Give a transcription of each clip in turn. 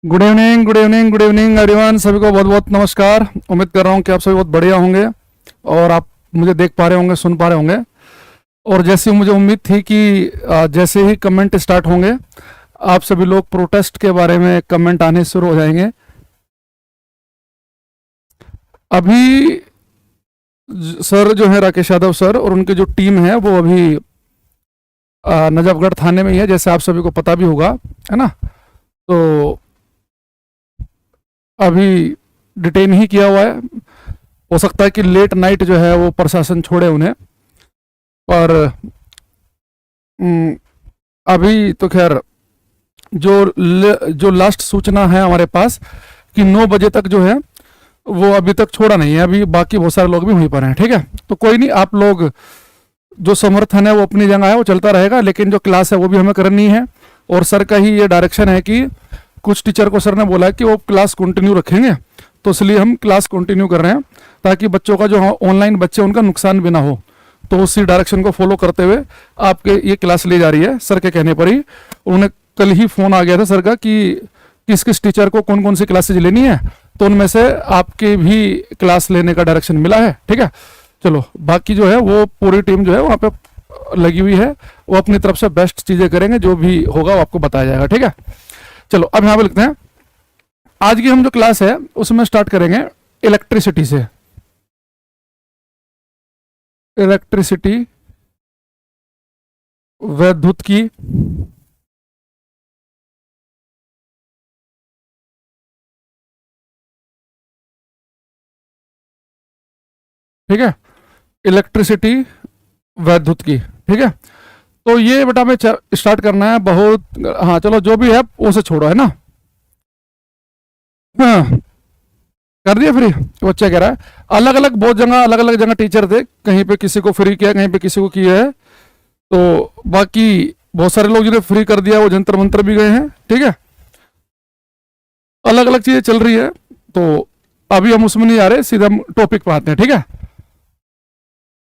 Good evening good evening good evening everyone. सभी को बहुत बहुत नमस्कार। उम्मीद कर रहा हूँ कि आप सभी बहुत बढ़िया होंगे और आप मुझे देख पा रहे होंगे, सुन पा रहे होंगे। और जैसी मुझे उम्मीद थी कि जैसे ही कमेंट स्टार्ट होंगे आप सभी लोग प्रोटेस्ट के बारे में कमेंट आने शुरू हो जाएंगे। अभी सर जो है राकेश यादव सर और उनकी जो टीम है वो अभी नजफगढ़ थाने में ही है, जैसे आप सभी को पता भी होगा, है ना। तो अभी डिटेन ही किया हुआ है। हो सकता है कि लेट नाइट जो है वो प्रशासन छोड़े उन्हें, पर अभी तो खैर जो लास्ट सूचना है हमारे पास कि 9 बजे तक जो है वो अभी तक छोड़ा नहीं है। अभी बाकी बहुत सारे लोग भी वहीं पर हैं, ठीक है। तो कोई नहीं, आप लोग जो समर्थन है वो अपनी जगह है, वो चलता रहेगा, लेकिन जो क्लास है वो भी हमें करनी है। और सर का ही ये डायरेक्शन है कि कुछ टीचर को सर ने बोला है कि वो क्लास कंटिन्यू रखेंगे, तो इसलिए हम क्लास कंटिन्यू कर रहे हैं ताकि बच्चों का जो ऑनलाइन बच्चे उनका नुकसान भी ना हो। तो उसी डायरेक्शन को फॉलो करते हुए आपके ये क्लास ली जा रही है सर के कहने पर ही। उन्हें कल ही फोन आ गया था सर का कि किस किस टीचर को कौन कौन सी क्लासेज लेनी है, तो उनमें से आपके भी क्लास लेने का डायरेक्शन मिला है, ठीक है। चलो, बाकी जो है वो पूरी टीम जो है वहाँ पे लगी हुई है, वो अपनी तरफ से बेस्ट चीजें करेंगे, जो भी होगा वो आपको बताया जाएगा, ठीक है। चलो अब यहाँ पे लिखते हैं। आज की हम जो क्लास है उसमें स्टार्ट करेंगे इलेक्ट्रिसिटी से। इलेक्ट्रिसिटी, विद्युत की, ठीक है, इलेक्ट्रिसिटी विद्युत की, ठीक है। तो ये बेटा हमें स्टार्ट करना है बहुत। हाँ चलो, जो भी है उसे छोड़ो, है ना। हाँ, कर दिया फ्री। बच्चा कह रहा है अलग अलग जगह टीचर थे, कहीं पे किसी को फ्री किया, कहीं पे किसी को किया है। तो बाकी बहुत सारे लोग जिन्हें फ्री कर दिया वो जंतर मंतर भी गए हैं, ठीक है। अलग अलग चीजें चल रही है, तो अभी हम उसमें नहीं आ रहे, सीधा हम टॉपिक पे आते हैं, ठीक है।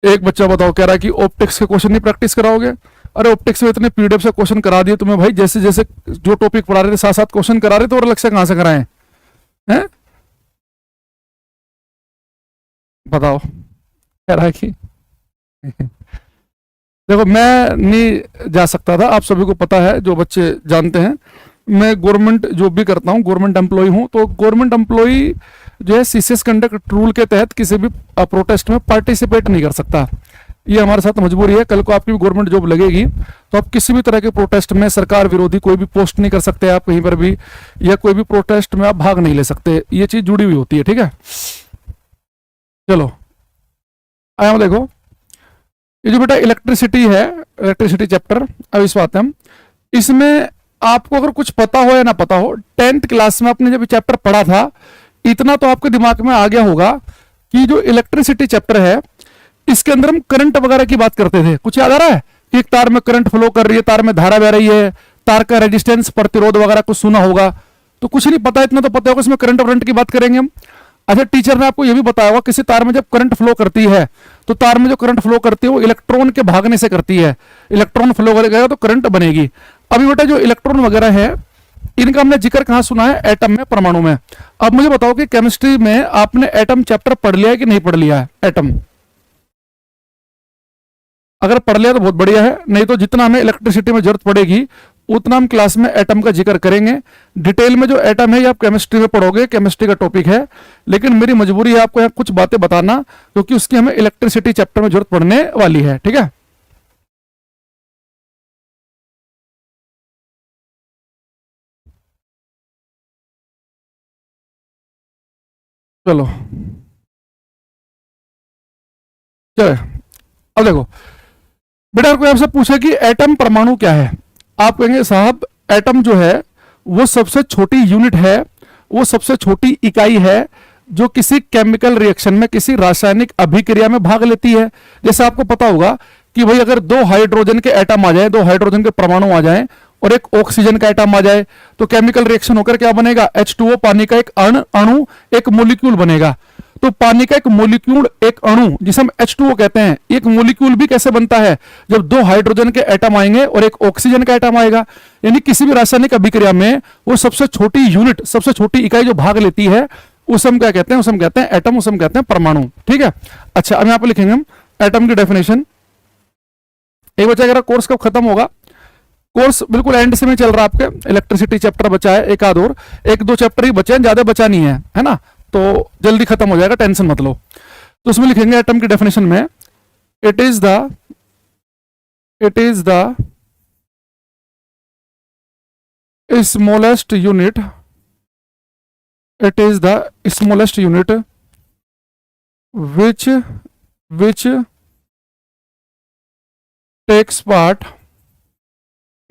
एक बच्चा बताओ, कह रहा है कि ऑप्टिक्स के क्वेश्चन नहीं प्रैक्टिस कराओगे। अरे ऑप्टिक्स में इतने पीडीएफ से क्वेश्चन करा दिए तुम्हें भाई, जैसे जैसे जो टॉपिक पढ़ा रहे थे साथ साथ क्वेश्चन करा रहे थे, और अलग से कहां से कराएं हैं, बताओ। कह रहा है कि देखो, मैं नहीं जा सकता था, आप सभी को पता है, जो बच्चे जानते हैं, मैं गवर्नमेंट जॉब भी करता हूँ, गवर्नमेंट एम्प्लॉय हूँ। तो गवर्नमेंट एम्प्लॉय जो है सीसीएस कंडक्ट रूल के तहत किसी भी प्रोटेस्ट में पार्टिसिपेट नहीं कर सकता। ये हमारे साथ मजबूरी है। कल को आपकी भी गवर्नमेंट जॉब लगेगी तो आप किसी भी तरह के प्रोटेस्ट में, सरकार विरोधी कोई भी पोस्ट नहीं कर सकते आप कहीं पर भी, या कोई भी प्रोटेस्ट में आप भाग नहीं ले सकते। ये चीज जुड़ी हुई होती है, ठीक है। चलो आया, देखो ये जो बेटा इलेक्ट्रिसिटी है, इलेक्ट्रिसिटी चैप्टर, अब इस बात हम इसमें आपको अगर कुछ पता हो या ना पता हो, 10th क्लास में आपने जब चैप्टर पढ़ा था, इतना तो आपके दिमाग में आ गया होगा कि जो इलेक्ट्रिसिटी चैप्टर है इसके अंदर हम करंट वगैरह की बात करते थे। कुछ याद आ रहा है कि एक तार में करंट फ्लो कर रही है, तार में धारा बह रही है, तार का रेजिस्टेंस, प्रतिरोध वगैरह कुछ सुना होगा। तो कुछ नहीं पता, इतना तो पता होगा इसमें करंट वरंट की बात करेंगे हम। अच्छा, टीचर ने आपको यह भी बताया होगा किसी तार में जब करंट फ्लो करती है, तो तार में जो करंट फ्लो करती है वो इलेक्ट्रॉन के भागने से करती है। इलेक्ट्रॉन फ्लो करेगा तो करंट बनेगी। अभी बेटा जो इलेक्ट्रॉन वगैरह है इनका हमने जिक्र कहां सुना है? एटम में, परमाणु में। अब मुझे बताओ कि केमिस्ट्री में आपने एटम चैप्टर पढ़ लिया है कि नहीं पढ़ लिया है? एटम अगर पढ़ लिया तो बहुत बढ़िया है, नहीं तो जितना हमें इलेक्ट्रिसिटी में जरूरत पड़ेगी उतना हम क्लास में एटम का जिक्र करेंगे। डिटेल में जो एटम है ये आप केमिस्ट्री में पढ़ोगे, केमिस्ट्री का टॉपिक है, लेकिन मेरी मजबूरी है आपको यहाँ कुछ बातें बताना, क्योंकि उसकी हमें इलेक्ट्रिसिटी चैप्टर में जरूरत पड़ने वाली है, ठीक है। चलो चलो, अब देखो बेटा, कोई आपसे पूछे कि एटम, परमाणु क्या है, आप कहेंगे साहब एटम जो है वो सबसे छोटी यूनिट है, वो सबसे छोटी इकाई है जो किसी केमिकल रिएक्शन में, किसी रासायनिक अभिक्रिया में भाग लेती है। जैसे आपको पता होगा कि भाई अगर 2 हाइड्रोजन के एटम आ जाए, 2 हाइड्रोजन के परमाणु आ जाए और एक ऑक्सीजन का एटम आ जाए, तो केमिकल रिएक्शन होकर क्या बनेगा? H2O, पानी का एक अणु, एक मोलिक्यूल बनेगा। तो पानी का एक मोलिक्यूल, एक अणु जिसे हम H2O कहते हैं, एक मोलिक्यूल भी कैसे बनता है, जब दो हाइड्रोजन के एटम आएंगे और एक ऑक्सीजन का एटम आएगा। यानी किसी भी रासायनिक अभिक्रिया में वो सबसे छोटी यूनिट, सबसे छोटी इकाई जो भाग लेती है, उसे हम क्या कहते हैं, उसे हम कहते हैं एटम, उसे हम कहते हैं परमाणु। ठीक है। अच्छा, अब यहां पर लिखेंगे हम एटम की डेफिनेशन। एक बच्चा अगर कोर्स कब खत्म होगा, कोर्स बिल्कुल एंड से में चल रहा है, आपके इलेक्ट्रिसिटी चैप्टर बचा है एक आध और, एक दो चैप्टर ही बचे हैं, ज्यादा बचा नहीं है ना, तो जल्दी खत्म हो जाएगा, टेंशन मत लो। तो उसमें लिखेंगे एटम की डेफिनेशन में, it is the smallest unit, it is the smallest unit which takes part,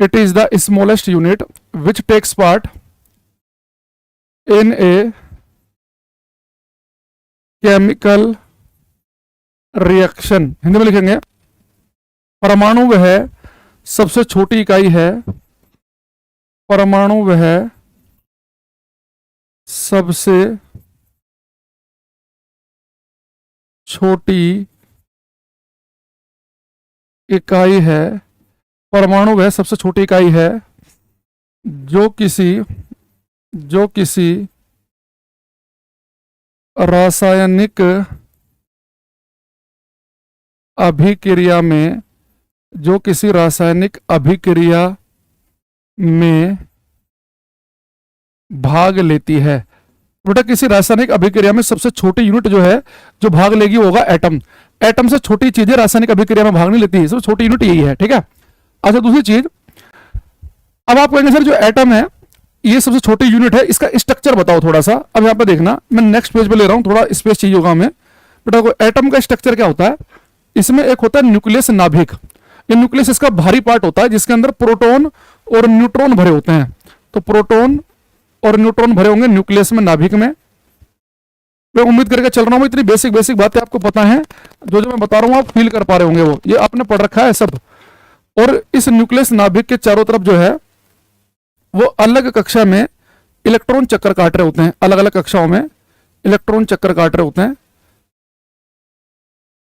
it is the smallest unit which takes part in a chemical reaction। Hindi में लिखेंगे परमाणु वह सबसे छोटी इकाई है, परमाणु वह सबसे छोटी इकाई है, परमाणु वह सबसे छोटी इकाई है जो किसी रासायनिक अभिक्रिया में, जो किसी रासायनिक अभिक्रिया में भाग लेती है। बेटा किसी रासायनिक अभिक्रिया में सबसे छोटी यूनिट जो है, जो भाग लेगी वो होगा एटम। एटम से छोटी चीजें रासायनिक अभिक्रिया में भाग नहीं लेती है, सबसे छोटी यूनिट यही है। ठीक है। अच्छा, दूसरी चीज, अब आप कहेंगे सर जो एटम है ये सबसे छोटी यूनिट है, इसका स्ट्रक्चर बताओ थोड़ा सा। अब यहां पे देखना, मैं नेक्स्ट पेज पे ले रहा हूं, थोड़ा स्पेस चाहिए होगा हमें। बेटा एटम का स्ट्रक्चर क्या होता है, इसमें एक होता है न्यूक्लियस, नाभिक। ये न्यूक्लियस इसका भारी पार्ट होता है जिसके अंदर प्रोटॉन और न्यूट्रॉन भरे होते हैं। तो प्रोटॉन और न्यूट्रॉन भरे होंगे न्यूक्लियस में, नाभिक में। मैं उम्मीद करके चल रहा हूं इतनी बेसिक बेसिक बातें आपको पता हैं, जो जो मैं बता रहा हूं आप फील कर पा रहे होंगे, वो ये आपने पढ़ रखा है सब। और इस न्यूक्लियस नाभिक के चारों तरफ जो है वो अलग कक्षा में इलेक्ट्रॉन चक्कर काट रहे होते हैं, अलग अलग कक्षाओं में इलेक्ट्रॉन चक्कर काट रहे होते हैं।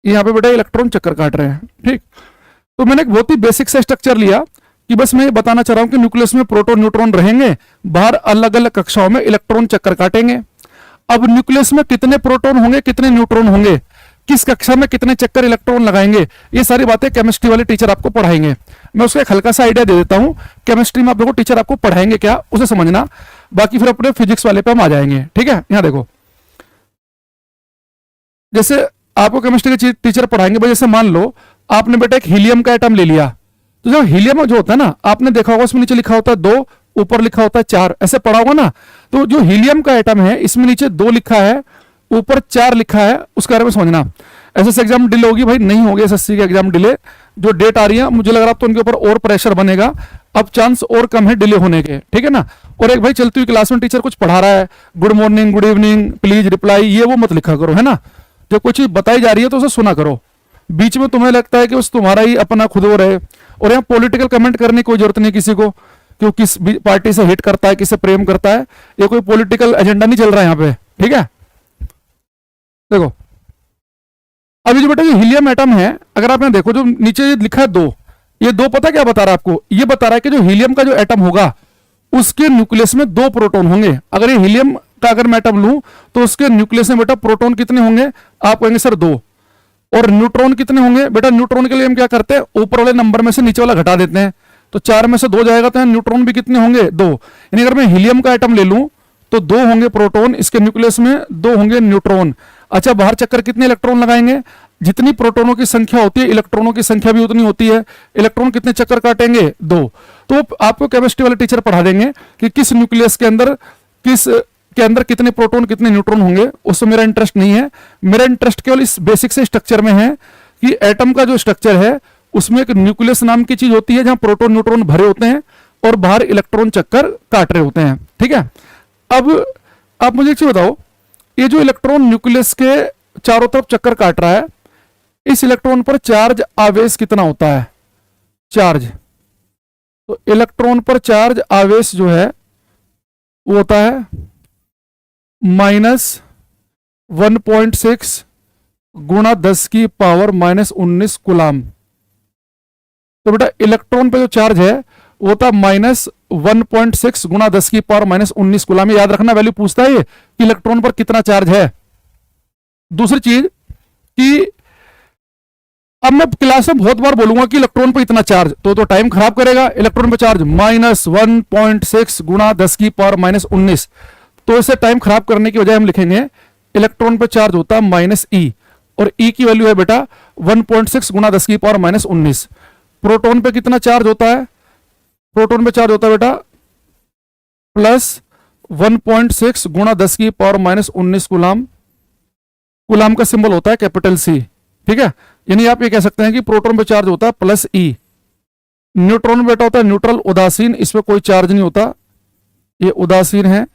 यहां पे बेटा इलेक्ट्रॉन चक्कर काट रहे हैं। ठीक, तो मैंने एक बहुत ही बेसिक सा स्ट्रक्चर लिया कि बस मैं ये बताना चाह रहा हूं कि न्यूक्लियस में प्रोटॉन न्यूट्रॉन रहेंगे, बाहर अलग अलग कक्षाओं में इलेक्ट्रॉन चक्कर काटेंगे। अब न्यूक्लियस में कितने प्रोटॉन होंगे, कितने न्यूट्रॉन होंगे, किस कक्षा में कितने चक्कर इलेक्ट्रॉन लगाएंगे, ये सारी बातें केमिस्ट्री वाले टीचर आपको पढ़ाएंगे। मैं उसका एक हल्का सा आइडिया दे देता हूं, केमिस्ट्री में आप लोगों को टीचर आपको पढ़ाएंगे क्या उसे समझना, बाकी फिर अपने फिजिक्स वाले पे हम आ जाएंगे। ठीक है। यहां देखो, जैसे आपको केमिस्ट्री के टीचर पढ़ाएंगे, भाई जैसे मान लो आपने बेटा एक हीलियम का एटम ले लिया, तो जो हीलियम जो होता है ना, आपने देखा होगा उसमें नीचे लिखा होता है 2, ऊपर लिखा होता है 4, ऐसे पढ़ा होगा ना। तो जो हीलियम का एटम है इसमें नीचे 2 लिखा है, ऊपर 4 लिखा है, उसके बारे में समझना। एसएससी एग्जाम डिले होगी भाई, नहीं होगी एसएससी का एग्जाम डिले, जो डेट आ रही है मुझे लग रहा है तो उनके ऊपर और प्रेशर बनेगा, अब चांस और कम है डिले होने के। ठीक है ना। और एक भाई चलती हुई क्लास में टीचर कुछ पढ़ा रहा है, good morning, good evening, please reply, ये वो मत लिखा करो, है ना। जब कोई चीज बताई जा रही है तो उसे सुना करो, बीच में तुम्हें लगता है कि बस तुम्हारा ही अपना खुद हो रहे। और यहाँ पॉलिटिकल कमेंट करने की कोई जरूरत नहीं किसी को, कि किस पार्टी से हिट करता है, किससे प्रेम करता है, ये कोई पॉलिटिकल एजेंडा नहीं चल रहा है यहाँ पे। ठीक है। देखो अभी जो बेटा ये हीलियम एटम है, अगर आप यहाँ देखो जो नीचे लिखा है 2, ये 2 पता क्या बता रहा है आपको, ये बता रहा है कि जो हीलियम का जो एटम होगा उसके न्यूक्लियस में 2 प्रोटॉन होंगे। अगर ये हीलियम का अगर मैं एटम लूं तो उसके न्यूक्लियस में बेटा प्रोटॉन कितने होंगे, आप कहेंगे सर 2। और न्यूट्रॉन कितने होंगे, बेटा न्यूट्रॉन के लिए हम क्या करते हैं, ऊपर वाले नंबर में से नीचे वाला घटा देते हैं, तो 4 में से 2 जाएगा, तो न्यूट्रॉन भी कितने होंगे, 2। यानी अगर मैं हीलियम का एटम ले लूं तो 2 होंगे प्रोटॉन, इसके न्यूक्लियस में 2 होंगे न्यूट्रॉन। अच्छा, बाहर चक्कर कितने इलेक्ट्रॉन लगाएंगे, जितनी प्रोटॉनों की संख्या होती है इलेक्ट्रॉनों की संख्या भी उतनी होती है। इलेक्ट्रॉन कितने चक्कर काटेंगे, 2। तो आपको केमिस्ट्री वाले टीचर पढ़ा देंगे कि किस न्यूक्लियस के अंदर कितने प्रोटॉन कितने न्यूट्रॉन होंगे, उससे मेरा इंटरेस्ट नहीं है। मेरा इंटरेस्ट केवल इस बेसिक से स्ट्रक्चर में है कि एटम का जो स्ट्रक्चर है उसमें एक न्यूक्लियस नाम की चीज होती है जहां प्रोटॉन न्यूट्रॉन भरे होते हैं और बाहर इलेक्ट्रॉन चक्कर काट रहे होते हैं। ठीक है। अब आप मुझे एक चीज बताओ, ये जो इलेक्ट्रॉन न्यूक्लियस के चारों तरफ चक्कर काट रहा है, इस इलेक्ट्रॉन पर चार्ज आवेश कितना होता है, चार्ज। तो इलेक्ट्रॉन पर चार्ज आवेश जो है वो होता है 1.6 गुणा 10 की पावर -19 कूलाम। तो बेटा इलेक्ट्रॉन पे जो चार्ज है वो था -1.6 गुणा 10 की पावर -19 कूलाम। याद रखना, वैल्यू पूछता है ये कि इलेक्ट्रॉन पर कितना चार्ज है। दूसरी चीज कि अब मैं क्लास में बहुत बार बोलूंगा कि इलेक्ट्रॉन पर इतना चार्ज, तो टाइम खराब करेगा। इलेक्ट्रॉन पर चार्ज -1.6 गुणा 10 की पावर -19, तो इसे टाइम खराब करने की वजह हम लिखेंगे इलेक्ट्रॉन पर चार्ज होता है -e, और e की वैल्यू है बेटा 1.6 गुणा 10 की पावर -19। प्रोटॉन पे कितना चार्ज होता है? प्रोटॉन पे चार्ज होता है बेटा +1.6 गुणा 10 की पावर -19 कूलाम। कूलाम का सिंबल होता है कैपिटल C, ठीक है। यानी आप ये कह सकते हैं कि प्रोटॉन पे चार्ज होता है +e। न्यूट्रॉन में बेटा होता है न्यूट्रल, उदासीन, इसमें कोई चार्ज नहीं होता, ये उदासीन है,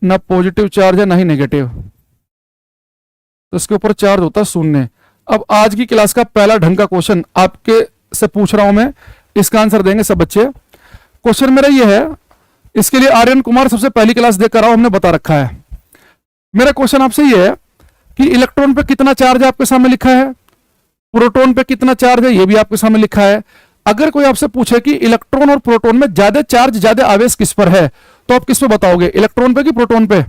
ना पॉजिटिव चार्ज है ना ही नेगेटिव, तो इसके ऊपर चार्ज होता है 0। अब आज की क्लास का पहला ढंग का क्वेश्चन आपके से पूछ रहा हूं मैं, इसका आंसर देंगे सब बच्चे। क्वेश्चन मेरा ये है, इसके लिए आर्यन कुमार सबसे पहली क्लास देख कर आओ, हमने बता रखा है। मेरा क्वेश्चन आपसे ये है कि इलेक्ट्रॉन पे कितना चार्ज है आपके सामने लिखा है, प्रोटॉन पे कितना चार्ज है ये भी आपके सामने लिखा है। अगर कोई आपसे पूछे कि इलेक्ट्रॉन और प्रोटॉन में ज्यादा चार्ज, ज्यादा आवेश किस पर है, तो आप किस पे बताओगे, इलेक्ट्रॉन पे कि प्रोटॉन पे?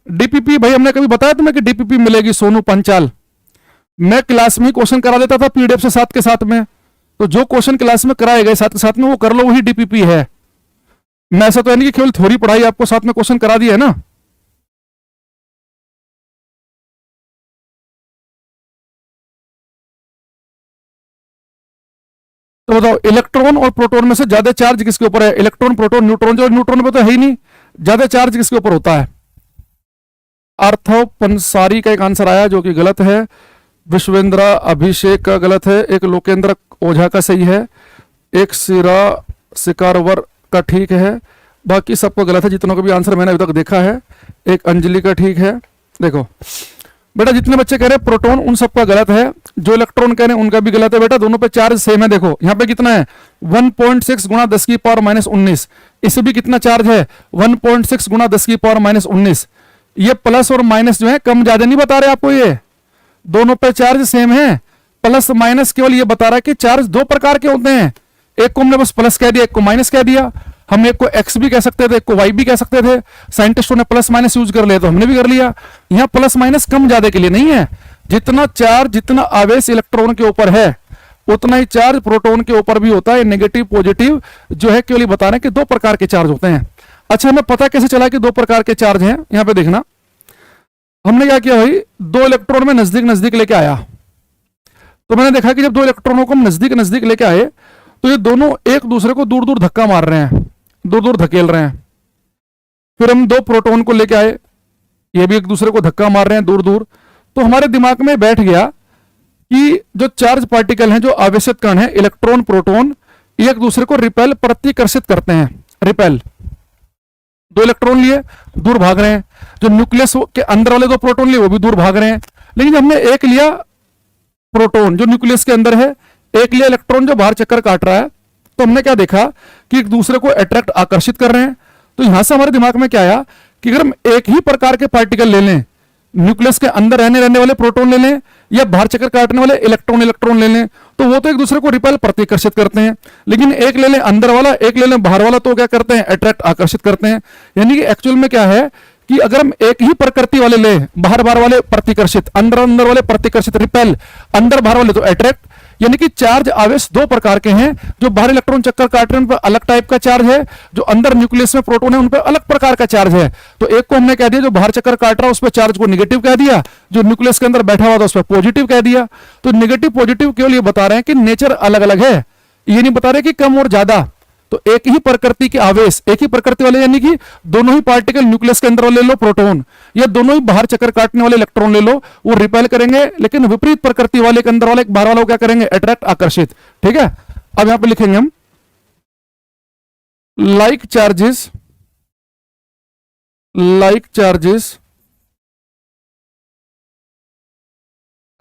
डीपीपी भाई हमने कभी बताया तुम्हें कि डीपीपी मिलेगी? सोनू पंचाल, मैं क्लास में क्वेश्चन करा देता था पीडीएफ से साथ के साथ में, तो जो क्वेश्चन क्लास में कराए गए साथ के साथ में वो कर लो, वही डीपीपी है। मैं ऐसा तो है नहीं कि केवल थ्योरी पढ़ाई, आपको साथ में क्वेश्चन करा दिया है ना। तो बताओ इलेक्ट्रॉन और प्रोटॉन में से ज्यादा चार्ज किसके ऊपर है? Electron, proton, neutron. जो न्यूट्रॉन पे तो है ही नहीं, ज्यादा चार्ज किसके ऊपर होता है? आर्थो पंसारी का एक आंसर आया जो कि गलत है, विश्वेंद्र अभिषेक का गलत है, एक लोकेंद्र ओझा का सही है, एक सिरा सिकारवर का ठीक है, बाकी सबको गलत है जितनों का भी आंसर मैंने अभी तक देखा है। एक अंजलि का ठीक है। देखो बेटा जितने बच्चे कह रहे हैं प्रोटॉन, उन सबका गलत है, जो इलेक्ट्रॉन कह रहे हैं उनका भी गलत है बेटा, दोनों पे चार्ज सेम है। देखो यहाँ पे कितना है 1.6 गुणा 10 की पावर -19, इसे भी कितना चार्ज है 1.6 गुणा 10 की पावर -19। ये प्लस और माइनस जो है कम ज्यादा नहीं बता रहे आपको, ये दोनों पे चार्ज सेम है। प्लस माइनस केवल ये बता रहा है कि चार्ज दो प्रकार के होते हैं, एक को हमने बस प्लस कह दिया, एक को माइनस कह दिया। हम एक को एक्स भी कह सकते थे, एक को वाई भी कह सकते थे, साइंटिस्टों ने प्लस माइनस यूज कर लिया तो हमने भी कर लिया। यहाँ प्लस माइनस कम ज्यादा के लिए नहीं है, जितना चार्ज, जितना आवेश इलेक्ट्रॉन के ऊपर है उतना ही चार्ज प्रोटॉन के ऊपर भी होता है। नेगेटिव पॉजिटिव जो है केवल बता रहे हैं कि दो प्रकार के चार्ज होते हैं। अच्छा हमें पता कैसे चला कि दो प्रकार के चार्ज हैं? यहाँ पे देखना, हमने क्या किया भाई, दो इलेक्ट्रॉन में नजदीक नजदीक लेके आया, तो मैंने देखा कि जब दो इलेक्ट्रॉनों को हम नजदीक नजदीक लेके आए तो ये दोनों एक दूसरे को दूर दूर धक्का मार रहे हैं, दूर दूर धकेल रहे हैं। फिर हम दो प्रोटॉन को लेके आए, ये भी एक दूसरे को धक्का मार रहे हैं दूर दूर। तो हमारे दिमाग में बैठ गया कि जो चार्ज पार्टिकल हैं, जो आवेशित कण हैं, इलेक्ट्रॉन प्रोटॉन, ये एक दूसरे को रिपेल, प्रतिकर्षित करते हैं। रिपेल, दो इलेक्ट्रॉन लिए दूर भाग रहे हैं, जो न्यूक्लियस के अंदर वाले दो प्रोटॉन लिए वो भी दूर भाग रहे हैं। लेकिन हमने एक लिया प्रोटॉन जो न्यूक्लियस के अंदर है, एक लिया इलेक्ट्रॉन जो बाहर चक्कर काट रहा है, तो हमने क्या देखा कि एक दूसरे को अट्रैक्ट, आकर्षित कर रहे हैं। तो यहां से हमारे दिमाग में क्या आया कि अगर हम एक ही प्रकार के पार्टिकल ले लें, न्यूक्लियस के अंदर रहने वाले प्रोटॉन ले लें या बाहर चक्कर काटने वाले इलेक्ट्रॉन ले लें, तो वो तो एक दूसरे को रिपेल, प्रतिकर्षित करते हैं। लेकिन एक ले लें अंदर वाला, एक ले लें बाहर वाला, तो क्या करते हैं, अट्रैक्ट, आकर्षित करते हैं। यानी कि एक्चुअल में क्या है कि अगर हम एक ही प्रकृति वाले लें, बाहर बाहर वाले प्रतिकर्षित, अंदर अंदर वाले प्रतिकर्षित, रिपेल, अंदर बाहर वाले तो अट्रैक्ट, यानी कि चार्ज आवेश दो प्रकार के हैं। जो बाहर इलेक्ट्रॉन चक्कर काट रहे हैं उन पर अलग टाइप का चार्ज है, जो अंदर न्यूक्लियस में प्रोटॉन है उन पर अलग प्रकार का चार्ज है। तो एक को हमने कह दिया जो बाहर चक्कर काट रहा है उस पर चार्ज को नेगेटिव कह दिया, जो न्यूक्लियस के अंदर बैठा हुआ था उस पर पॉजिटिव कह दिया। तो नेगेटिव पॉजिटिव केवल ये बता रहे हैं कि नेचर अलग अलग है, ये नहीं बता रहे कि कम और ज्यादा। तो एक ही प्रकृति के आवेश, एक ही प्रकृति वाले, यानी कि दोनों ही पार्टिकल, न्यूक्लियस के अंदर वाले ले लो प्रोटॉन, या दोनों ही बाहर चक्कर काटने वाले इलेक्ट्रॉन ले लो, वो रिपेल करेंगे। लेकिन विपरीत प्रकृति वाले के अंदर वाले, एक बाहर वाला को क्या करेंगे, अट्रैक्ट, आकर्षित। ठीक है, अब यहां पे लिखेंगे हम like charges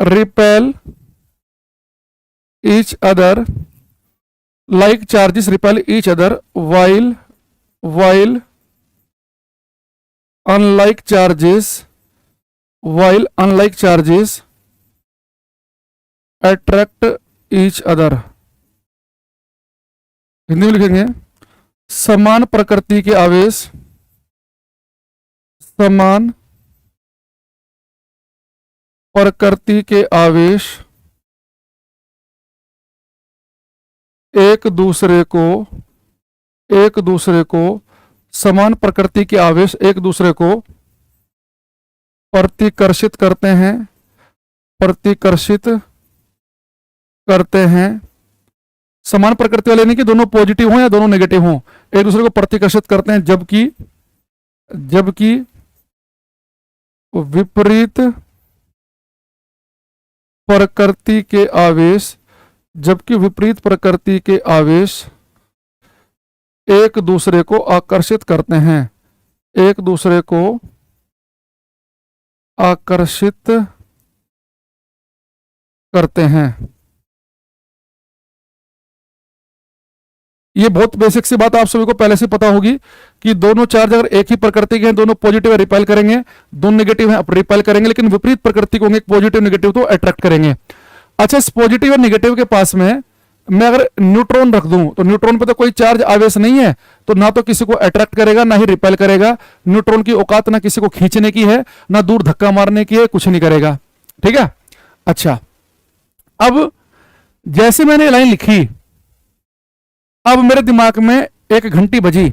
repel each other, like charges repel each other, while unlike charges while unlike charges attract each other। Hindi में लिखेंगे समान प्रकृति के आवेश, समान प्रकृति के आवेश एक दूसरे को समान प्रकृति के आवेश एक दूसरे को प्रतिकर्षित करते हैं। समान प्रकृति वाले नहीं कि दोनों पॉजिटिव हों या दोनों नेगेटिव हों, एक दूसरे को प्रतिकर्षित करते हैं, जबकि विपरीत प्रकृति के आवेश एक दूसरे को आकर्षित करते हैं, एक दूसरे को आकर्षित करते हैं। ये बहुत बेसिक सी बात आप सभी को पहले से पता होगी कि दोनों चार्ज अगर एक ही प्रकृति के हैं, दोनों पॉजिटिव है रिपेल करेंगे, दोनों नेगेटिव हैं रिपेल करेंगे, लेकिन विपरीत प्रकृति को होंगे पॉजिटिव नेगेटिव तो अट्रैक्ट करेंगे। अच्छा, इस पॉजिटिव और नेगेटिव के पास में मैं अगर न्यूट्रॉन रख दूं तो न्यूट्रॉन पे तो कोई चार्ज आवेश नहीं है, तो ना तो किसी को अट्रैक्ट करेगा ना ही रिपेल करेगा। न्यूट्रॉन की औकात ना किसी को खींचने की है ना दूर धक्का मारने की है, कुछ नहीं करेगा। ठीक है। अच्छा, अब जैसे मैंने लाइन लिखी, अब मेरे दिमाग में एक घंटी बजी।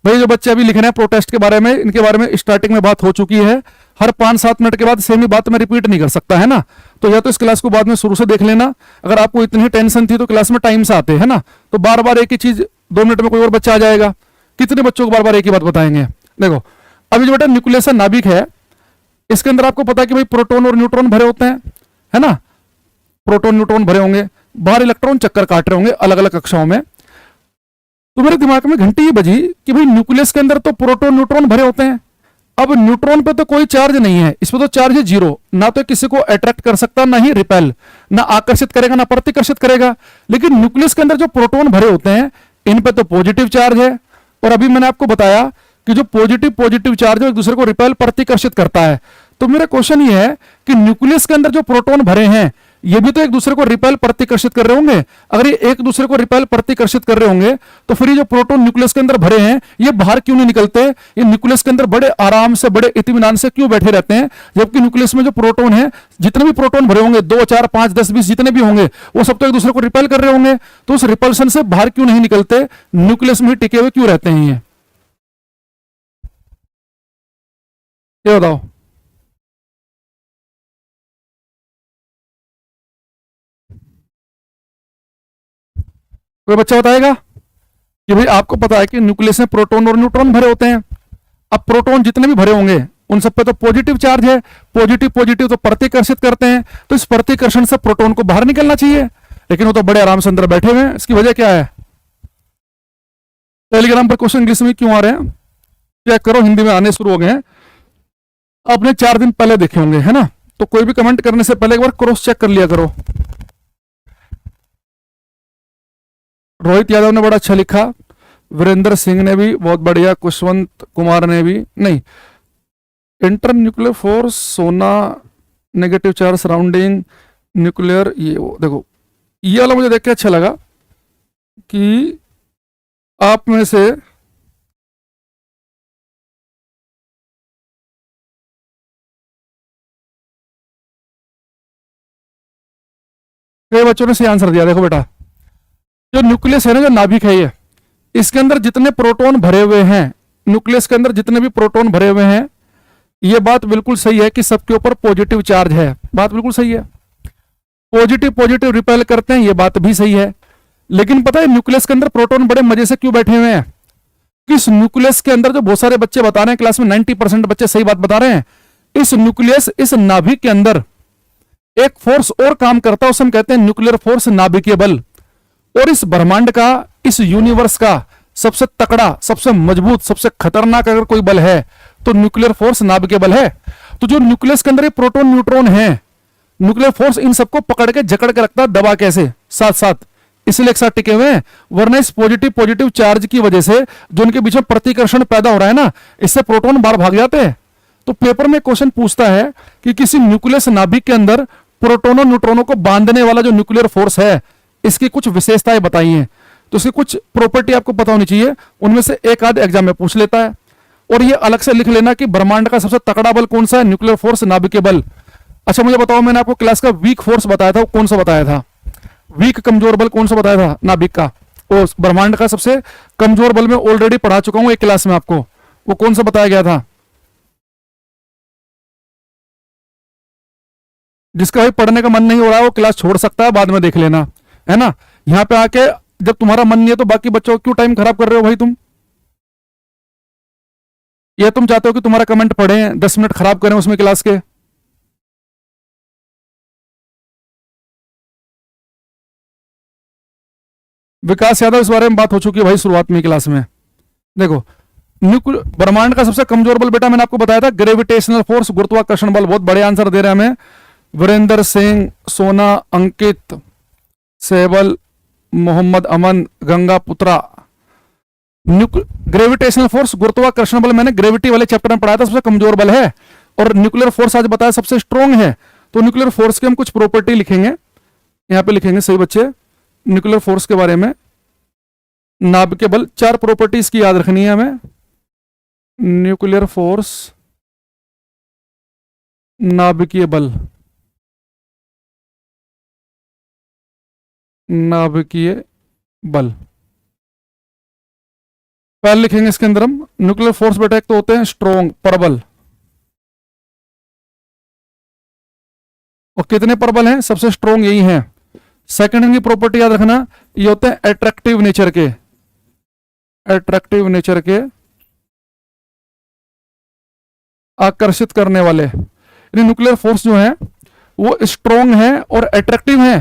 भाई जो बच्चे अभी लिख रहे हैं प्रोटेस्ट के बारे में, इनके बारे में स्टार्टिंग में बात हो चुकी है, हर 5-7 मिनट के बाद सेम ही बात मैं रिपीट नहीं कर सकता, है ना। तो या तो इस क्लास को बाद में शुरू से देख लेना, अगर आपको इतनी टेंशन थी तो क्लास में टाइम से आते, है ना। तो बार बार एक ही चीज 2 मिनट में कोई और बच्चा आ जाएगा, कितने बच्चों को बार बार एक ही बात बताएंगे। देखो अभी जो बेटा न्यूक्लियस नाभिक है, इसके अंदर आपको पता है कि भाई प्रोटॉन और न्यूट्रॉन भरे होते हैं, है ना। प्रोटॉन न्यूट्रॉन भरे होंगे, बाहर इलेक्ट्रॉन चक्कर काट रहे होंगे अलग अलग कक्षाओं में। तो मेरे दिमाग में घंटी ये बजी कि भाई न्यूक्लियस के अंदर तो प्रोटॉन न्यूट्रॉन भरे होते हैं, अब न्यूट्रॉन पे तो कोई चार्ज नहीं है, इस पे तो चार्ज है 0, ना तो किसी को अट्रैक्ट कर सकता ना ही रिपेल, ना आकर्षित करेगा ना प्रतिकर्षित करेगा। लेकिन न्यूक्लियस के अंदर जो प्रोटॉन भरे होते हैं इन पे तो पॉजिटिव चार्ज है, और अभी मैंने आपको बताया कि जो पॉजिटिव चार्ज है एक दूसरे को रिपेल प्रतिकर्षित करता है। तो मेरा क्वेश्चन ये है कि न्यूक्लियस के अंदर जो प्रोटॉन भरे हैं ये भी तो एक दूसरे को रिपेल प्रतिकर्षित कर रहे होंगे। अगर ये एक दूसरे को रिपेल प्रतिकर्षित कर रहे होंगे तो फिर ये जो प्रोटॉन न्यूक्लियस के अंदर भरे हैं ये बाहर क्यों नहीं निकलते, ये न्यूक्लियस के अंदर बड़े आराम से बड़े इत्मीनान से क्यों बैठे रहते हैं, जबकि न्यूक्लियस में जो प्रोटॉन है, जितने भी प्रोटॉन भरे होंगे 2, 4, 5, 10, 20 जितने भी होंगे वो सब तो एक दूसरे को रिपेल कर रहे होंगे, तो उस रिपल्सन से बाहर क्यों नहीं निकलते, न्यूक्लियस में ही टिके हुए क्यों रहते हैं, ये बताओ। कोई बच्चा बताएगा कि भाई आपको पता है कि न्यूक्लियस में प्रोटॉन और न्यूट्रॉन भरे होते हैं, अब प्रोटॉन जितने भी भरे होंगे उन सब पे तो पॉजिटिव चार्ज है, पॉजिटिव तो प्रतिकर्षित करते हैं, तो इस प्रतिकर्षण से प्रोटॉन को बाहर निकलना चाहिए, लेकिन वो तो बड़े आराम से अंदर बैठे हुए हैं। इसकी वजह क्या है? टेलीग्राम पर क्वेश्चन इंग्लिश में क्यों आ रहे हैं चेक करो, हिंदी में आने शुरू हो गए हैं, आपने 4 दिन पहले देखे होंगे, है ना। तो कोई भी कमेंट करने से पहले एक बार क्रॉस चेक कर लिया करो। रोहित यादव ने बड़ा अच्छा लिखा, वीरेंद्र सिंह ने भी बहुत बढ़िया, कुशवंत कुमार ने भी नहीं। इंटर न्यूक्लियर फोर्स, सोना, नेगेटिव चार्ज सराउंडिंग न्यूक्लियर, ये वो देखो, ये वाला मुझे देख के अच्छा लगा कि आप में से कई बच्चों ने सही आंसर दिया। देखो बेटा, जो न्यूक्लियस है ना, जो नाभिक है, ये इसके अंदर जितने प्रोटॉन भरे हुए हैं, न्यूक्लियस के अंदर जितने भी प्रोटॉन भरे हुए हैं, ये बात बिल्कुल सही है कि सबके ऊपर पॉजिटिव चार्ज है, बात बिल्कुल सही है। पॉजिटिव रिपेल करते हैं, ये बात भी सही है। लेकिन पता है न्यूक्लियस के अंदर प्रोटॉन बड़े मजे से क्यों बैठे हुए हैं? कि इस न्यूक्लियस के अंदर जो बहुत सारे बच्चे बता रहे हैं, क्लास में 90% बच्चे सही बात बता रहे हैं, इस न्यूक्लियस, इस नाभिक के अंदर एक फोर्स और काम करता है, उसे हम कहते हैं न्यूक्लियर फोर्स, नाभिकीय बल। और इस ब्रह्मांड का, इस यूनिवर्स का सबसे तकड़ा, सबसे मजबूत, सबसे खतरनाक अगर कोई बल है तो न्यूक्लियर फोर्स, नाभिकीय बल है। तो जो न्यूक्लियस के अंदर ये प्रोटॉन न्यूट्रॉन है, न्यूक्लियर फोर्स इन सबको पकड़ के जकड़ के रखता है, दबा कैसे, साथ साथ, इसलिए एक साथ टिके हुए हैं। वरना इस पॉजिटिव चार्ज की वजह से जो उनके बीच में प्रतिकर्षण पैदा हो रहा है ना, इससे प्रोटॉन बाहर भाग जाते हैं। तो पेपर में क्वेश्चन पूछता है कि किसी न्यूक्लियस नाभिक के अंदर प्रोटोनों न्यूट्रॉनों को बांधने वाला जो न्यूक्लियर फोर्स है, इसकी कुछ विशेषताएं बताइए। तो इसकी कुछ प्रॉपर्टी आपको पता होनी चाहिए, उनमें से एक आध एग्जाम में पूछ लेता है। और ये अलग से लिख लेना कि ब्रह्मांड का सबसे तगड़ा बल कौन सा है, न्यूक्लियर फोर्स, नाभिकीय बल। अच्छा मुझे बताओ, मैंने आपको क्लास का वीक फोर्स बताया था, वो कौन सा बताया था? वीक कमजोर बल कौन सा बताया था नाभिक का? वो ब्रह्मांड का सबसे कमजोर बल में ऑलरेडी पढ़ा चुका हूं एक क्लास में आपको, वो कौन सा बताया गया था? जिसका भाई पढ़ने का मन नहीं हो रहा है वो क्लास छोड़ सकता है, बाद में देख लेना, है ना। यहां पे आके जब तुम्हारा मन नहीं है तो बाकी बच्चों क्यों टाइम खराब कर रहे हो भाई तुम? ये तुम चाहते हो कि तुम्हारा कमेंट पढ़े, 10 मिनट खराब करें उसमें क्लास के? विकास यादव, इस बारे में बात हो चुकी है भाई शुरुआत में क्लास में। देखो, ब्रह्मांड का सबसे कमजोर बल बेटा मैंने आपको बताया था ग्रेविटेशनल फोर्स, गुरुत्वाकर्षण बल। बहुत बड़े आंसर दे रहे हैं हमें, वीरेंद्र सिंह, सोना, अंकित, सेबल, मोहम्मद अमन, गंगा पुत्रा। ग्रेविटेशनल फोर्स, गुरुत्वाकर्षण बल मैंने ग्रेविटी वाले चैप्टर में पढ़ाया था, सबसे कमजोर बल है। और न्यूक्लियर फोर्स आज बताया सबसे स्ट्रॉन्ग है। तो न्यूक्लियर फोर्स के हम कुछ प्रॉपर्टी लिखेंगे, यहां पे लिखेंगे सही बच्चे, न्यूक्लियर फोर्स के बारे में। नाभिकीय बल, 4 प्रॉपर्टीज की याद रखनी है हमें। न्यूक्लियर फोर्स, नाभिकीय बल, नाभिकीय बल पहले लिखेंगे इसके अंदर हम। न्यूक्लियर फोर्स बेटा एक तो होते हैं स्ट्रॉन्ग, प्रबल, और कितने प्रबल हैं? सबसे स्ट्रॉन्ग यही है। सेकंड की प्रॉपर्टी याद रखना, ये होते हैं अट्रैक्टिव नेचर के, अट्रैक्टिव नेचर के, आकर्षित करने वाले। यानी न्यूक्लियर फोर्स जो है वो स्ट्रॉन्ग है और अट्रैक्टिव है।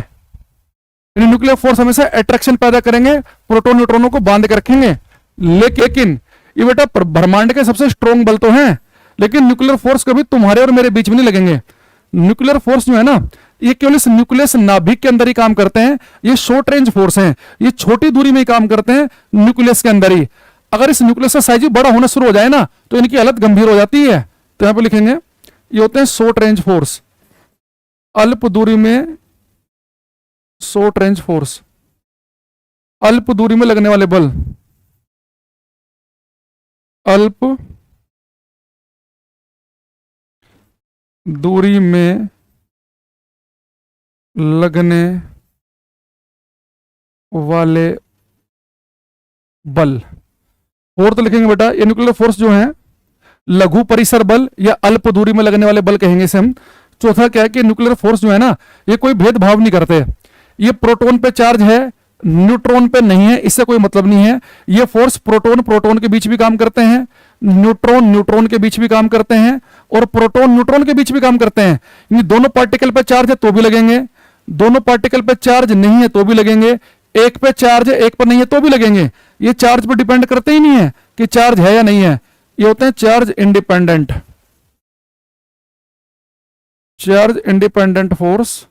यानी न्यूक्लियर फोर्स हमेशा अट्रैक्शन पैदा करेंगे, प्रोटॉन न्यूट्रॉनों को बांध के रखेंगे। लेकिन ये बेटा ब्रह्मांड के सबसे स्ट्रॉन्ग बल तो हैं, लेकिन न्यूक्लियर फोर्स कभी तुम्हारे और मेरे बीच में नहीं लगेंगे। न्यूक्लियर फोर्स जो है ना, ये केवल इस न्यूक्लियस नाभिक के अंदर ही काम करते हैं। ये शॉर्ट रेंज फोर्स हैं, ये छोटी दूरी में ही काम करते हैं, न्यूक्लियस के अंदर ही। अगर इस न्यूक्लियस का साइज बड़ा होना शुरू हो जाए ना, तो इनकी हालत गंभीर हो जाती है। तो यहां पे लिखेंगे ये होते हैं शॉर्ट रेंज फोर्स, अल्प दूरी में, शॉर्ट रेंज फोर्स, अल्प दूरी में लगने वाले बल, अल्प दूरी में लगने वाले बल। फोर्थ लिखेंगे बेटा, ये न्यूक्लियर फोर्स जो है लघु परिसर बल या अल्प दूरी में लगने वाले बल कहेंगे इसे हम। चौथा क्या है कि न्यूक्लियर फोर्स जो है ना, ये कोई भेदभाव नहीं करते। ये प्रोटॉन पे चार्ज है, न्यूट्रॉन पे नहीं है, इससे कोई मतलब नहीं है। ये फोर्स प्रोटॉन प्रोटॉन के बीच भी काम करते हैं, न्यूट्रॉन न्यूट्रॉन के बीच भी काम करते हैं, और प्रोटॉन न्यूट्रॉन के बीच भी काम करते हैं। यानी दोनों पार्टिकल पे चार्ज है तो भी लगेंगे, दोनों पार्टिकल पे चार्ज नहीं है तो भी लगेंगे, एक पे चार्ज है एक पर नहीं है तो भी लगेंगे। ये चार्ज पे डिपेंड करते ही नहीं है कि चार्ज है या नहीं है। ये होते हैं charge independent, charge independent force.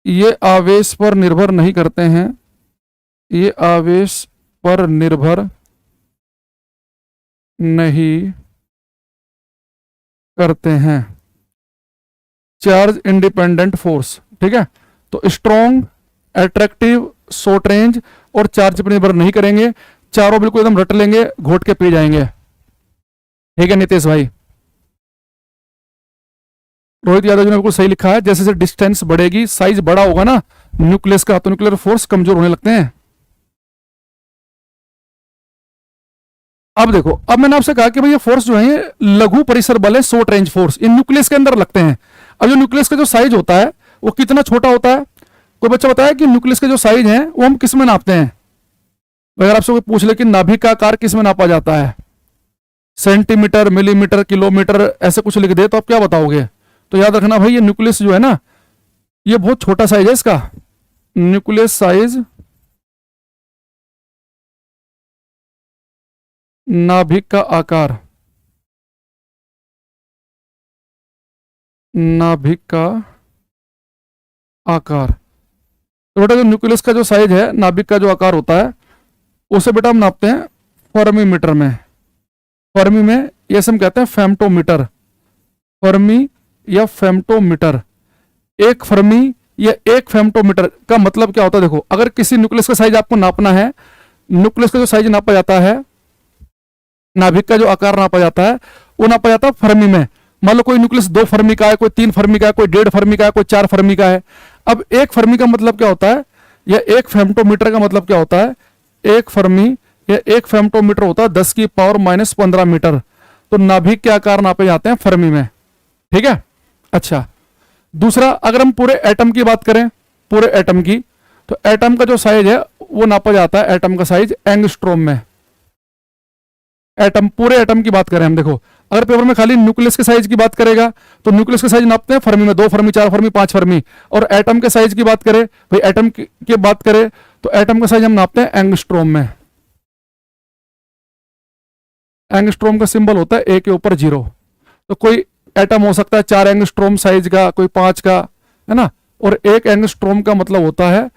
ये आवेश पर निर्भर नहीं करते हैं, ये आवेश पर निर्भर नहीं करते हैं, चार्ज इंडिपेंडेंट फोर्स। ठीक है, तो स्ट्रॉन्ग, अट्रैक्टिव, शॉर्ट रेंज और चार्ज पर निर्भर नहीं करेंगे। चारों बिल्कुल एकदम रट लेंगे, घोट के पी जाएंगे। ठीक है नितेश भाई, रोहित यादव जी ने बिल्कुल सही लिखा है। जैसे जैसे डिस्टेंस बढ़ेगी, साइज बड़ा होगा ना न्यूक्लियस का, तो न्यूक्लियर फोर्स कमजोर होने लगते हैं। अब देखो, अब मैंने आपसे कहा कि भाई ये फोर्स जो है ये लघु परिसर बल है, शॉर्ट रेंज फोर्स, इन न्यूक्लियस के अंदर लगते हैं। अब जो न्यूक्लियस का जो साइज होता है वो कितना छोटा होता है? कोई बच्चा बताया कि न्यूक्लियस के जो साइज है वो हम किस में नापते हैं? अगर आपसे कोई पूछ ले कि नाभिक का आकार किस में नापा जाता है, सेंटीमीटर, मिलीमीटर, किलोमीटर, ऐसे कुछ लिख दे तो आप क्या बताओगे? तो याद रखना भाई, ये न्यूक्लियस जो है ना, ये बहुत छोटा साइज है इसका। न्यूक्लियस साइज, नाभिक का आकार, नाभिक का आकार। तो बेटा जो न्यूक्लियस का जो साइज है, नाभिक का जो आकार होता है, उसे बेटा हम नापते हैं फर्मी मीटर में। फर्मी में ये हम कहते हैं फेम्टोमीटर, फर्मी या फेम्टोमीटर। एक फर्मी या एक फेम्टोमीटर का मतलब क्या होता है? देखो, अगर किसी न्यूक्लियस का साइज आपको नापना है, न्यूक्लियस का जो साइज नापा जाता है, नाभिक का जो आकार नापा जाता है, वो नापा जाता है फर्मी में। मान लो कोई न्यूक्लियस 2 फर्मी का है, कोई 3 फर्मी का है, कोई 1.5 फर्मी का है, कोई 4 फर्मी का है। अब एक फर्मी का मतलब क्या होता है, या एक फेम्टोमीटर का मतलब क्या होता है? एक फर्मी या एक फेम्टोमीटर होता है 10 की पावर माइनस 15 मीटर। तो नाभिक के आकार नापे जाते हैं फर्मी में, ठीक है। अच्छा, दूसरा, अगर हम पूरे एटम की बात करें, पूरे एटम की, तो एटम का जो साइज है वो नापा जाता है, एटम का साइज एंगस्ट्रोम में। एटम, पूरे एटम की बात करें हम, देखो अगर पेपर में खाली न्यूक्लियस के साइज की बात करेगा तो न्यूक्लियस के साइज नापते हैं फर्मी में, 2 फर्मी, 4 फर्मी, 5 फर्मी। और एटम के साइज की बात करें भाई, एटम की बात करें तो एटम का साइज हम नापते हैं एंगस्ट्रोम में। एंगस्ट्रोम का सिंबल होता है ए के ऊपर 0। तो कोई एटम हो सकता है 4 एंगस्ट्रोम साइज का, कोई 5 का, है ना। और एक एंगस्ट्रोम का मतलब होता है